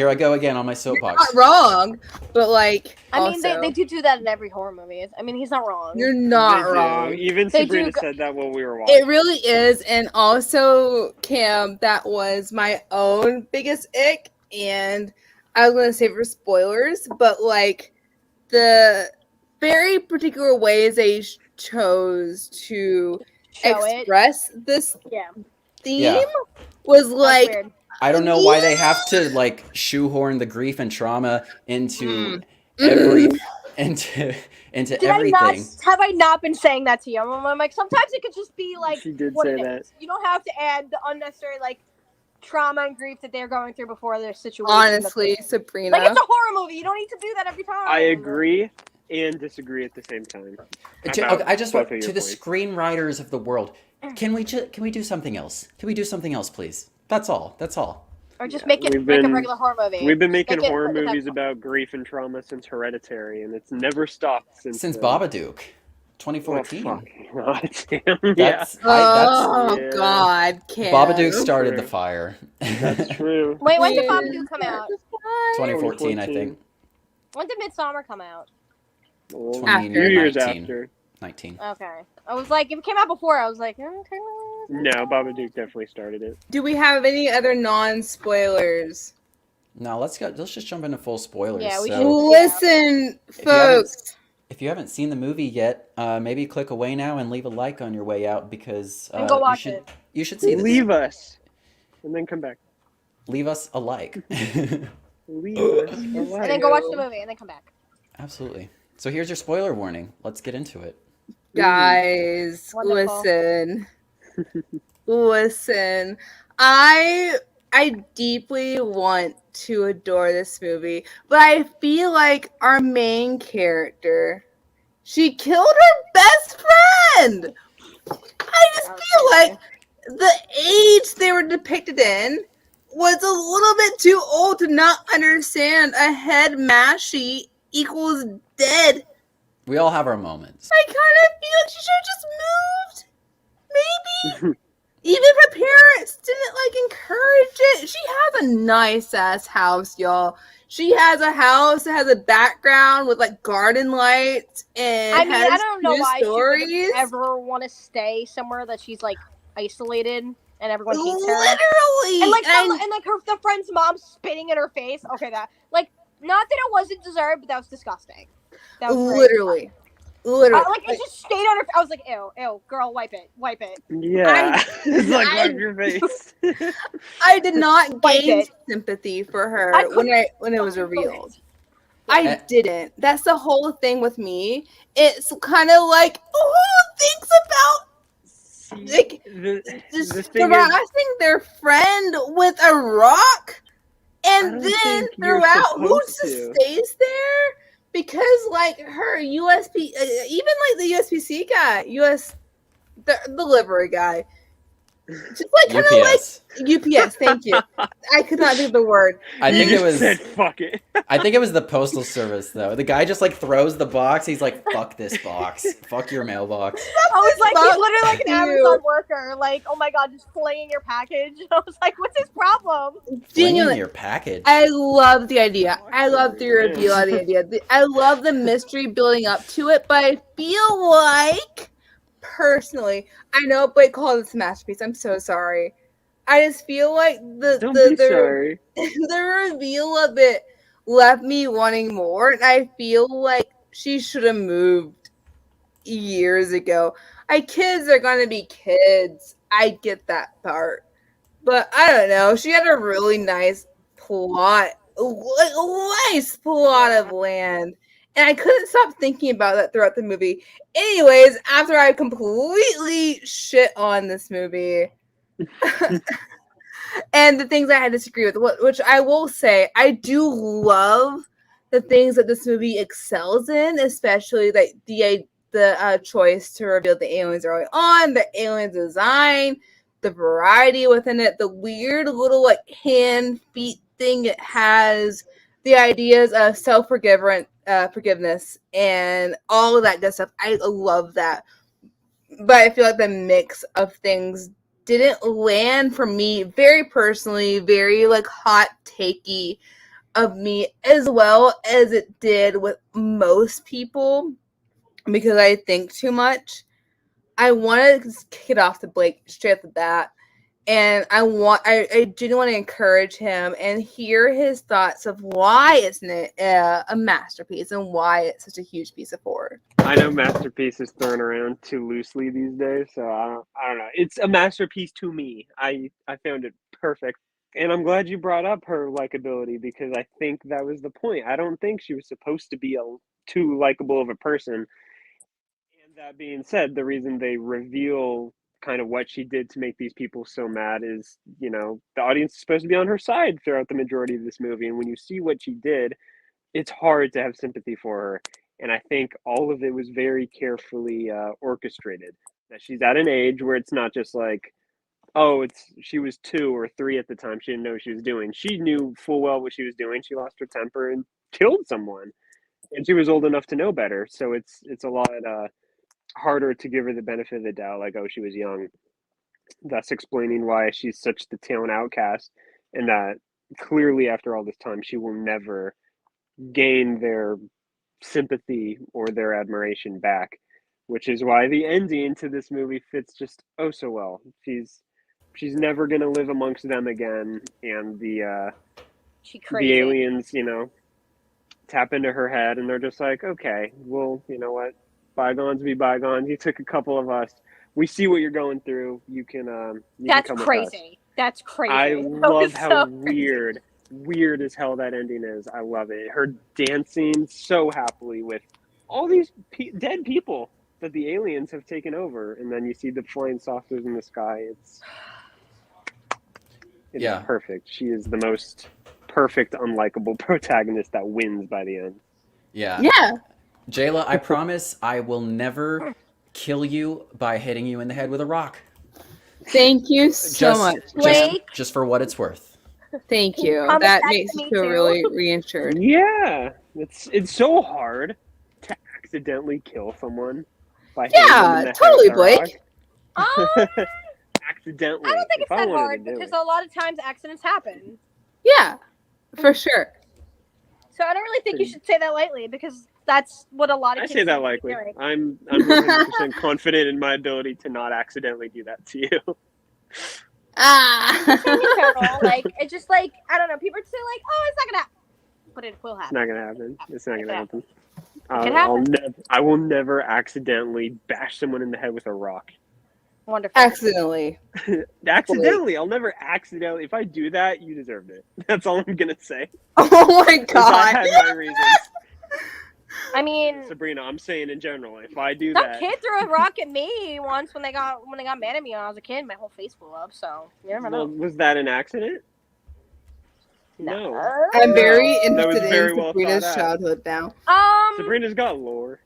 I go again on my soapbox. You're not wrong, but like, I mean, they do that in every horror movie. I mean, he's not wrong. You're not wrong. Even Sabrina said that while we were watching. It really is, and also, Cam, that was my own biggest ick, and I was gonna say for spoilers, but like the very particular ways they chose to express this theme was like, I don't know why they have to like shoehorn the grief and trauma into everything. Have I not been saying that to you? I'm like, sometimes it could just be like she did what say it that. is. You don't have to add the unnecessary like trauma and grief that they're going through before their situation. Honestly, Sabrina, like, it's a horror movie. You don't need to do that every time. I agree and disagree at the same time. I just want to the screenwriters of the world. Can we do something else? Can we do something else, please? That's all. Or just make a regular horror movie. We've been making horror movies about grief and trauma since Hereditary, and it's never stopped since Babadook. Oh 2014. fuck! Oh, damn. Yeah, That's Oh Yeah. God, Cam. Babadook started the True. fire. That's true. Wait, when did Yeah. Babadook come out? 2014, I think. When did Midsummer come out? Well, After. a few years 19. after. 19. Okay. I was like, if it came out before, I was like, okay. No, Babadook definitely started it. Do we have any other non-spoilers? Now let's just jump into full spoilers. Yeah, we so should. Listen, folks. if you haven't seen the movie yet, maybe click away now and leave a like on your way out because And go watch it. You should see this. Leave us, and then come back. Leave us a like. Leave us. And then go watch the movie, and then come back. Absolutely. So here's your spoiler warning. Let's get into it. Guys, Wonderful. listen. I deeply want to adore this movie, but I feel like our main character, she killed her best friend. I just feel like the age they were depicted in was a little bit too old to not understand a head mashy equals dead. We all have our moments. I kind of feel like she should have just moved. Maybe. Even if her parents didn't encourage it. She has a nice ass house, y'all. She has a house that has a background with garden lights and I mean, has I don't know why stories. she would ever want to stay somewhere that she's isolated and everyone hates her. Literally. And the friend's mom spitting in her face. Okay, that not that it wasn't deserved, but that was disgusting. That was literally. it just stayed on her. I was like, ew, girl, wipe it. Yeah, it's wipe your face. I did not Wipe gain it. sympathy for her when it was revealed. I Eh. didn't. That's the whole thing with me. It's kind of like, who thinks about just harassing their friend with a rock, and then throughout, who just stays there? Because her USP, even the USPC guy, the delivery guy, just kind of UPS. UPS. Thank you. I could not think of the word. I think it was. Said, fuck it. I think it was the postal service though. The guy just throws the box. He's like, "Fuck this box. Fuck your mailbox." I was like, he's literally like an you. Amazon worker. Oh my god, just flinging your package. I was like, what's his problem? Flinging your package. I love the idea. I love the reveal of the idea. I love the mystery building up to it, but I feel like, personally, I know Blake called this a masterpiece. I'm so sorry. I just feel like sorry. the reveal of it left me wanting more, and I feel like she should have moved years ago. Kids are gonna be kids. I get that part, but I don't know. She had a really nice plot, a nice plot of land, and I couldn't stop thinking about that throughout the movie. Anyways, after I completely shit on this movie. And the things I disagree with, which I will say, I do love the things that this movie excels in, especially the choice to reveal the aliens early on, the alien design, the variety within it, the weird little hand feet thing it has, the ideas of forgiveness, and all of that good stuff. I love that, but I feel like the mix of things didn't land for me very personally, very hot takey of me, as well as it did with most people, because I think too much. I want to kick it off to Blake straight off the bat, and I do want to encourage him and hear his thoughts of why isn't it a masterpiece and why it's such a huge piece of horror. I know masterpiece is thrown around too loosely these days, so I don't know. It's a masterpiece to me. I found it perfect. And I'm glad you brought up her likability, because I think that was the point. I don't think she was supposed to be too likable of a person. And that being said, the reason they reveal kind of what she did to make these people so mad is, the audience is supposed to be on her side throughout the majority of this movie. And when you see what she did, it's hard to have sympathy for her. And I think all of it was very carefully orchestrated. That she's at an age where it's not just she was 2 or 3 at the time. She didn't know what she was doing. She knew full well what she was doing. She lost her temper and killed someone. And she was old enough to know better. So it's a lot harder to give her the benefit of the doubt, like, oh, she was young, thus explaining why she's such the town outcast, and that clearly after all this time she will never gain their sympathy or their admiration back, which is why the ending to this movie fits just oh so well. She's never gonna live amongst them again, and the aliens, tap into her head, and they're just like, okay, well, you know what, bygones be bygones. You took a couple of us. We see what you're going through. You can That's come crazy. with us. That's crazy. I love how so weird as hell that ending is. I love it. Her dancing so happily with all these dead people that the aliens have taken over, and then you see the flying saucers in the sky. It's perfect. She is the most perfect, unlikable protagonist that wins by the end. Yeah. Yeah. Jayla, I promise I will never kill you by hitting you in the head with a rock. Thank you so much. Just for what it's worth. Thank you. That makes me feel really reassured. Yeah. It's so hard to accidentally kill someone by hitting them in the totally, head with a Blake. rock. Accidentally. I don't think it's that hard because a lot of times accidents happen. Yeah, for sure. So I don't really think you should say that lightly because that's what a lot of kids say that lightly. I'm 100% confident in my ability to not accidentally do that to you. Like it's just like I don't know. People say like, "Oh, it's not gonna happen," but it will happen. It's not gonna happen. It's not gonna happen. I will never accidentally bash someone in the head with a rock. Wonderful. Accidentally. I'll never accidentally. If I do that, you deserved it. That's all I'm gonna say. Oh my god. I had my reasons. I mean, Sabrina, I'm saying in general, if I do some that, kid threw a rock at me once when they got mad at me when I was a kid. My whole face blew up. So you never know. Was that an accident? No. I'm very interested in Sabrina's childhood now. Sabrina's got lore.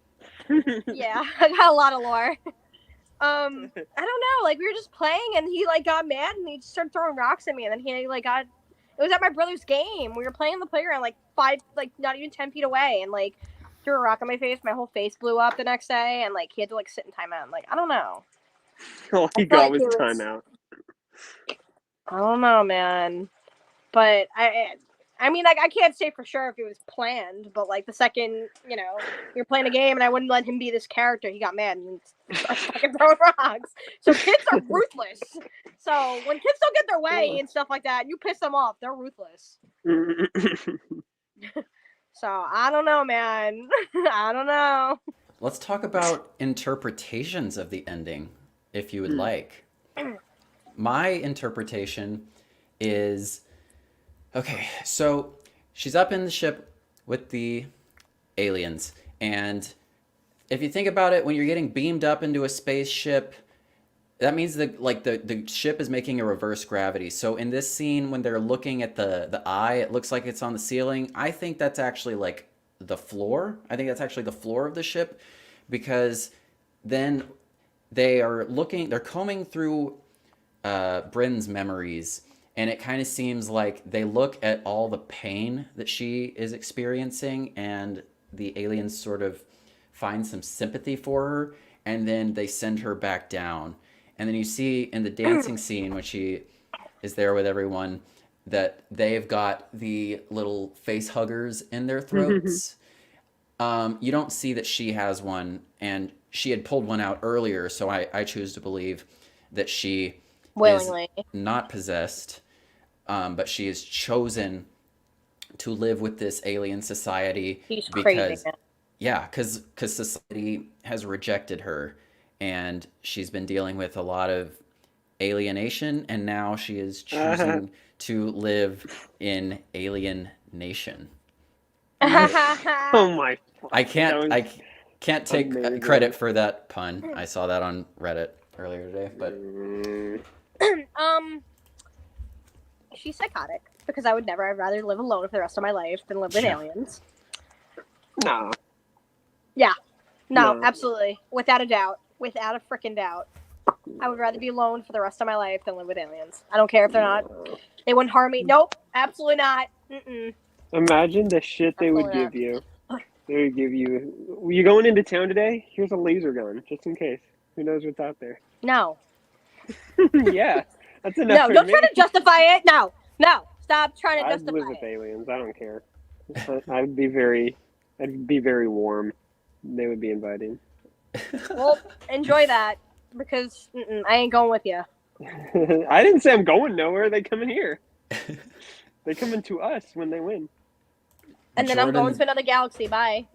Yeah, I got a lot of lore. I don't know. Like we were just playing, and he like got mad, and he just started throwing rocks at me, and then he like got. It was at my brother's game. We were playing on the playground, like not even 10 feet away, and like threw a rock on my face. My whole face blew up the next day, and like he had to like sit in timeout. Like I don't know. All he got was timeout. I don't know, man. But I mean, like I can't say for sure if it was planned, but like the second you're playing a game and I wouldn't let him be this character, he got mad and started fucking throwing rocks. So kids are ruthless. So when kids don't get their way and stuff like that, you piss them off. They're ruthless. So I don't know, man. I don't know. Let's talk about interpretations of the ending, if you would like. My interpretation is, okay, so she's up in the ship with the aliens, and if you think about it, when you're getting beamed up into a spaceship, that means that like the ship is making a reverse gravity. So in this scene, when they're looking at the eye, it looks like it's on the ceiling. I think that's actually like the floor. I think that's actually the floor of the ship, because then they're combing through Bryn's memories, and it kind of seems like they look at all the pain that she is experiencing, and the aliens sort of find some sympathy for her, and then they send her back down. And then you see in the dancing scene when she is there with everyone that they've got the little face huggers in their throats. You don't see that she has one, and she had pulled one out earlier, so I choose to believe that she willingly is not possessed, but she is chosen to live with this alien society. She's crazy. Yeah, because society has rejected her, and she's been dealing with a lot of alienation, and now she is choosing to live in Alien Nation. Oh my! I can't take credit for that pun. I saw that on Reddit earlier today, but she's psychotic because I would never. I'd rather live alone for the rest of my life than live with aliens. No. Yeah. No, absolutely. Without a doubt. Without a freaking doubt. I would rather be alone for the rest of my life than live with aliens. I don't care if they're not. They wouldn't harm me. Nope. Absolutely not. Mm-mm. Imagine the shit they would give you They would give you. You going into town today? Here's a laser gun, just in case. Who knows what's out there? No. Yeah, that's enough. No, for don't me. try to justify it. No. Stop trying to I'd justify live with it. aliens. I don't care. I'd be very warm. They would be inviting. Well, enjoy that because I ain't going with you. I didn't say I'm going nowhere. They coming here. They coming to us when they win. And then I'm going to another galaxy. Bye.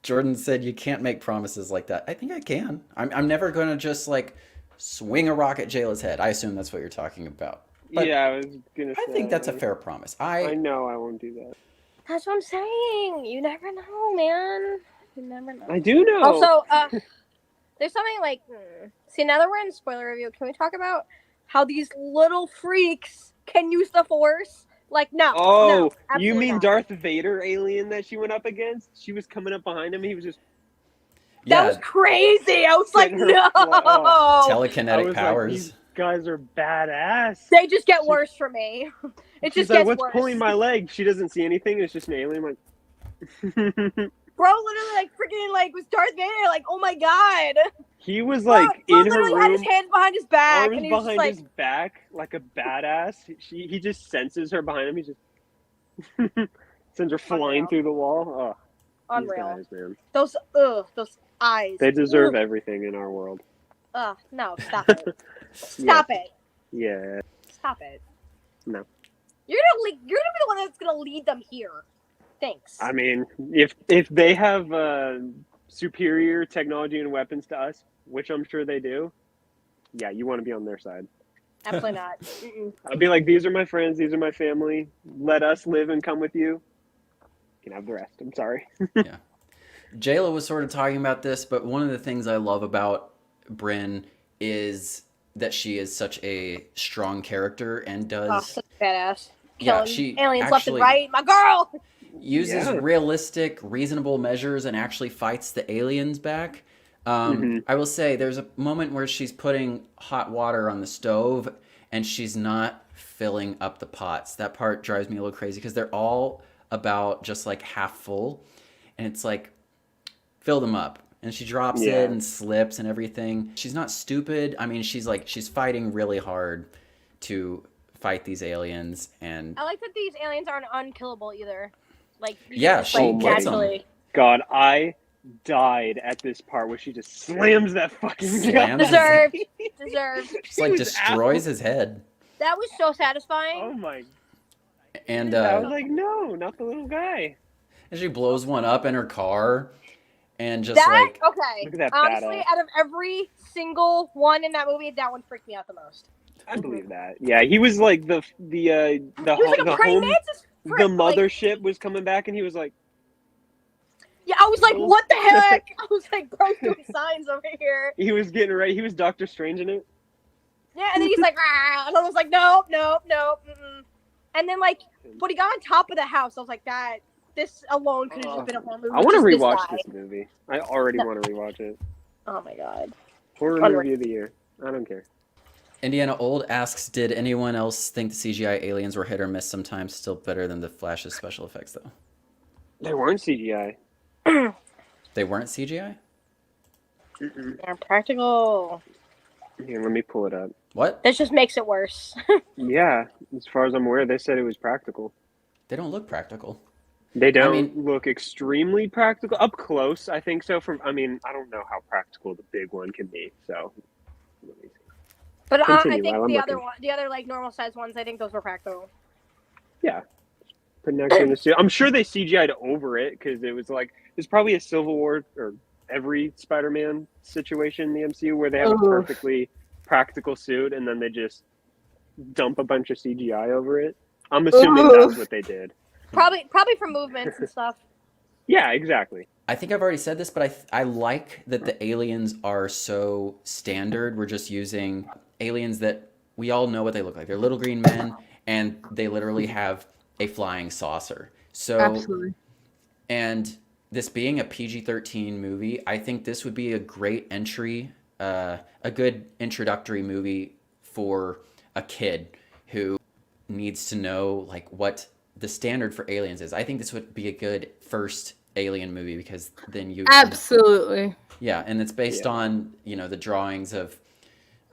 Jordan said you can't make promises like that. I think I can. I'm never going to just like swing a rock at Jayla's head. I assume that's what you're talking about. But yeah, I was gonna say. I think that's a fair promise. I know I won't do that. That's what I'm saying. You never know, man. You never know. I do know. Also, there's something like. See, now that we're in spoiler review, can we talk about how these little freaks can use the Force? Like, no. Oh, no, you mean not. Darth Vader alien that she went up against? She was coming up behind him. He was just. That was crazy. I was like, no. Telekinetic powers. Like, these guys are badass. They just get worse for me. It just gets what's worse. pulling my leg? She doesn't see anything. It's just an alien. Like, bro, literally, like, freaking, like, was Darth Vader. Like, oh my god. He was like bro in her room. Had his hands behind his back, arms and he was behind just, his back, like a badass. He just senses her behind him. He just sends her flying through the wall. Oh, unreal. These guys, man. Those eyes. They deserve everything in our world. No, stop it. Stop it. Yeah. Stop it. No. You're gonna be the one that's gonna lead them here. Thanks. I mean, if they have superior technology and weapons to us, which I'm sure they do, yeah, you want to be on their side. Absolutely not. Mm-mm. I'd be like, these are my friends, these are my family. Let us live and come with you. You can have the rest. I'm sorry. Yeah. Jayla was sort of talking about this, but one of the things I love about Bryn is that she is such a strong character and does such a badass. Yeah, Killing she aliens left and right. My girl. Uses realistic, reasonable measures and actually fights the aliens back. I will say there's a moment where she's putting hot water on the stove and she's not filling up the pots. That part drives me a little crazy because they're all about just like half full. And it's like, fill them up. And she drops it and slips and everything. She's not stupid. I mean, she's fighting really hard to fight these aliens. And I like that these aliens aren't unkillable either. Like, she gets naturally. them. God, I died at this part where she just slams that fucking gun. Deserved. Just like destroys his head. That was so satisfying. Oh my. And I was like, no, not the little guy. And she blows one up in her car. And just okay. Look at that honestly, badass. out of every single one in that movie, that one freaked me out the most. I believe that. Yeah, he was like the He was like a praying mantis. The mothership was coming back, and he was like, yeah, I was like, what the heck? I was like, bro's doing signs over here. he was getting ready. He was Doctor Strange in it. Yeah, and then he's like, ah, and I was like, nope. Mm-mm. And then like, when he got on top of the house, I was like, that. This alone could have just been a whole movie. I want to rewatch this movie. I already want to rewatch it. Oh my god. Horror movie of the year. I don't care. Indiana Old asks, did anyone else think the CGI aliens were hit or miss sometimes? Still better than the Flash's special effects, though. They weren't CGI. They weren't CGI? They're practical. Here, let me pull it up. What? This just makes it worse. Yeah, as far as I'm aware, they said it was practical. They don't look practical. They don't look extremely practical. Up close, I think so. I don't know how practical the big one can be. So, let me see. But I Continue think while I'm the other like normal size ones, I think those were practical. Yeah. Put next in the suit. I'm sure they CGI'd over it because it was like it's probably a Civil War or every Spider-Man situation in the MCU where they have a perfectly practical suit and then they just dump a bunch of CGI over it. I'm assuming that's what they did. Probably for movements and stuff. Yeah, exactly. I think I've already said this, but I like that the aliens are so standard. We're just using aliens that we all know what they look like. They're little green men, and they literally have a flying saucer. So, Absolutely. And this being a PG-13 movie, I think this would be a great entry, a good introductory movie for a kid who needs to know like what the standard for aliens is. I think this would be a good first alien movie because then you absolutely. Yeah, and it's based on, you know, the drawings of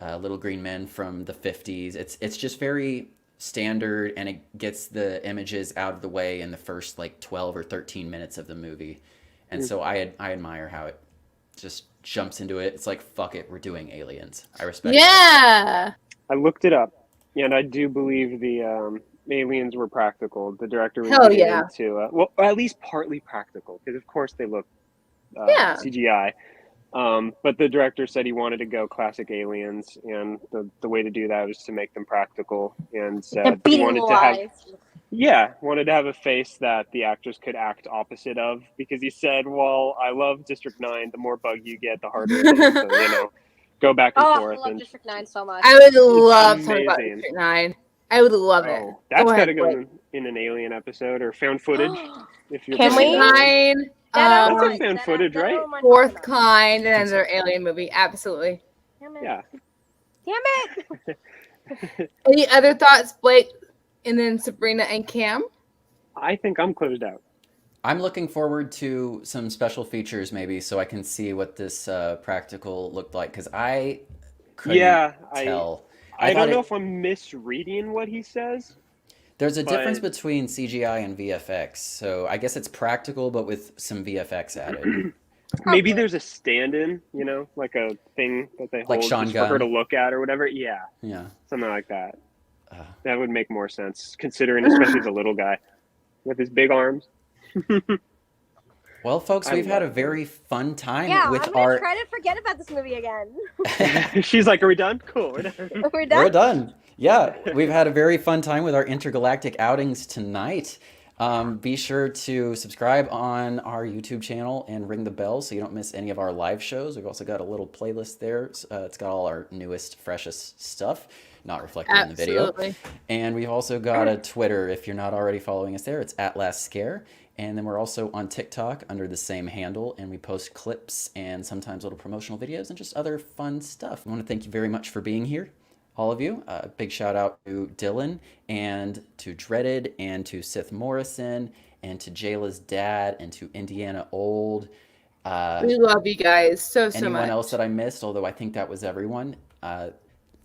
Little Green Men from the 50s. It's just very standard, and it gets the images out of the way in the first like 12 or 13 minutes of the movie. And so I admire how it just jumps into it. It's like, fuck it, we're doing aliens. I respect Yeah. I looked it up, and I do believe the aliens were practical. The director was Hell getting yeah. into, well, at least partly practical, because of course they look Yeah. CGI. But the director said he wanted to go classic aliens, and the way to do that was to make them practical, and said he wanted to have a face that the actors could act opposite of, because he said, well, I love District 9, the more bug you get, the harder it is, so, you know, go back and forth. I love District 9 so much. I would love to talk about District 9. I would love it. That's got to go in an alien episode, or found footage. If you're Can we? 9. That's a found footage, right? Fourth Kind, and another alien movie. Absolutely. Damn it. Yeah. Damn it. Any other thoughts, Blake? And then Sabrina and Cam? I think I'm closed out. I'm looking forward to some special features maybe so I can see what this practical looked like, because I couldn't tell. I don't know if I'm misreading what he says. There's a difference between CGI and VFX, so I guess it's practical but with some VFX added. Maybe there's a stand-in, you know, like a thing that they hold just for her to look at or whatever. Yeah, something like that. That would make more sense, considering especially the little guy with his big arms. Well, folks, we've had a very fun time with I'm gonna try to forget about this movie again. She's like, are we done? Cool, we're done. We're done? We're done. Yeah, we've had a very fun time with our intergalactic outings tonight. Be sure to subscribe on our YouTube channel and ring the bell so you don't miss any of our live shows. We've also got a little playlist there. It's got all our newest, freshest stuff, not reflected in the video. And we've also got a Twitter. If you're not already following us there, it's @LastScare. And then we're also on TikTok under the same handle, and we post clips and sometimes little promotional videos and just other fun stuff. I want to thank you very much for being here, all of you. Big shout out to Dylan and to Dreaded and to Sith Morrison and to Jayla's dad and to Indiana Old. We love you guys so much. Anyone else that I missed, although I think that was everyone.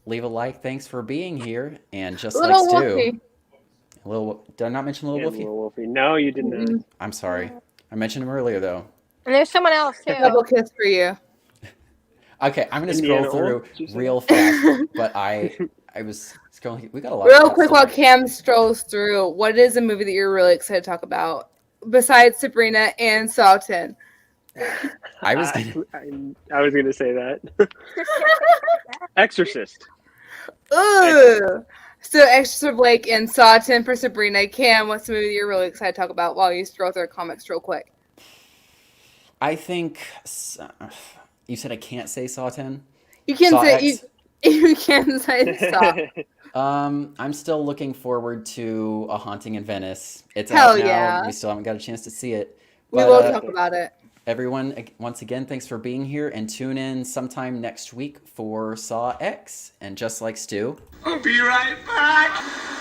Leave a like. Thanks for being here. And just like Stu. Did I not mention Little Wolfie? Little Wolfie. No, you did not. I'm sorry. I mentioned him earlier, though. And there's someone else, too. Double kiss for you. Okay, I'm going to scroll through real fast, but I was scrolling. We got a lot real quick while Cam strolls through, what is a movie that you're really excited to talk about besides Sabrina and Saw 10? I was going to say that. Exorcist. Ooh. So Extra Blake and Saw 10 for Sabrina. Cam, what's the movie you're really excited to talk about while you scroll through the comics real quick? I think you said I can't say Saw 10. You can say you can say Saw. I'm still looking forward to A Haunting in Venice. It's Hell out now. Yeah. We still haven't got a chance to see it. We will talk about it. Everyone, once again, thanks for being here, and tune in sometime next week for Saw X. And just like Stu, I'll be right back.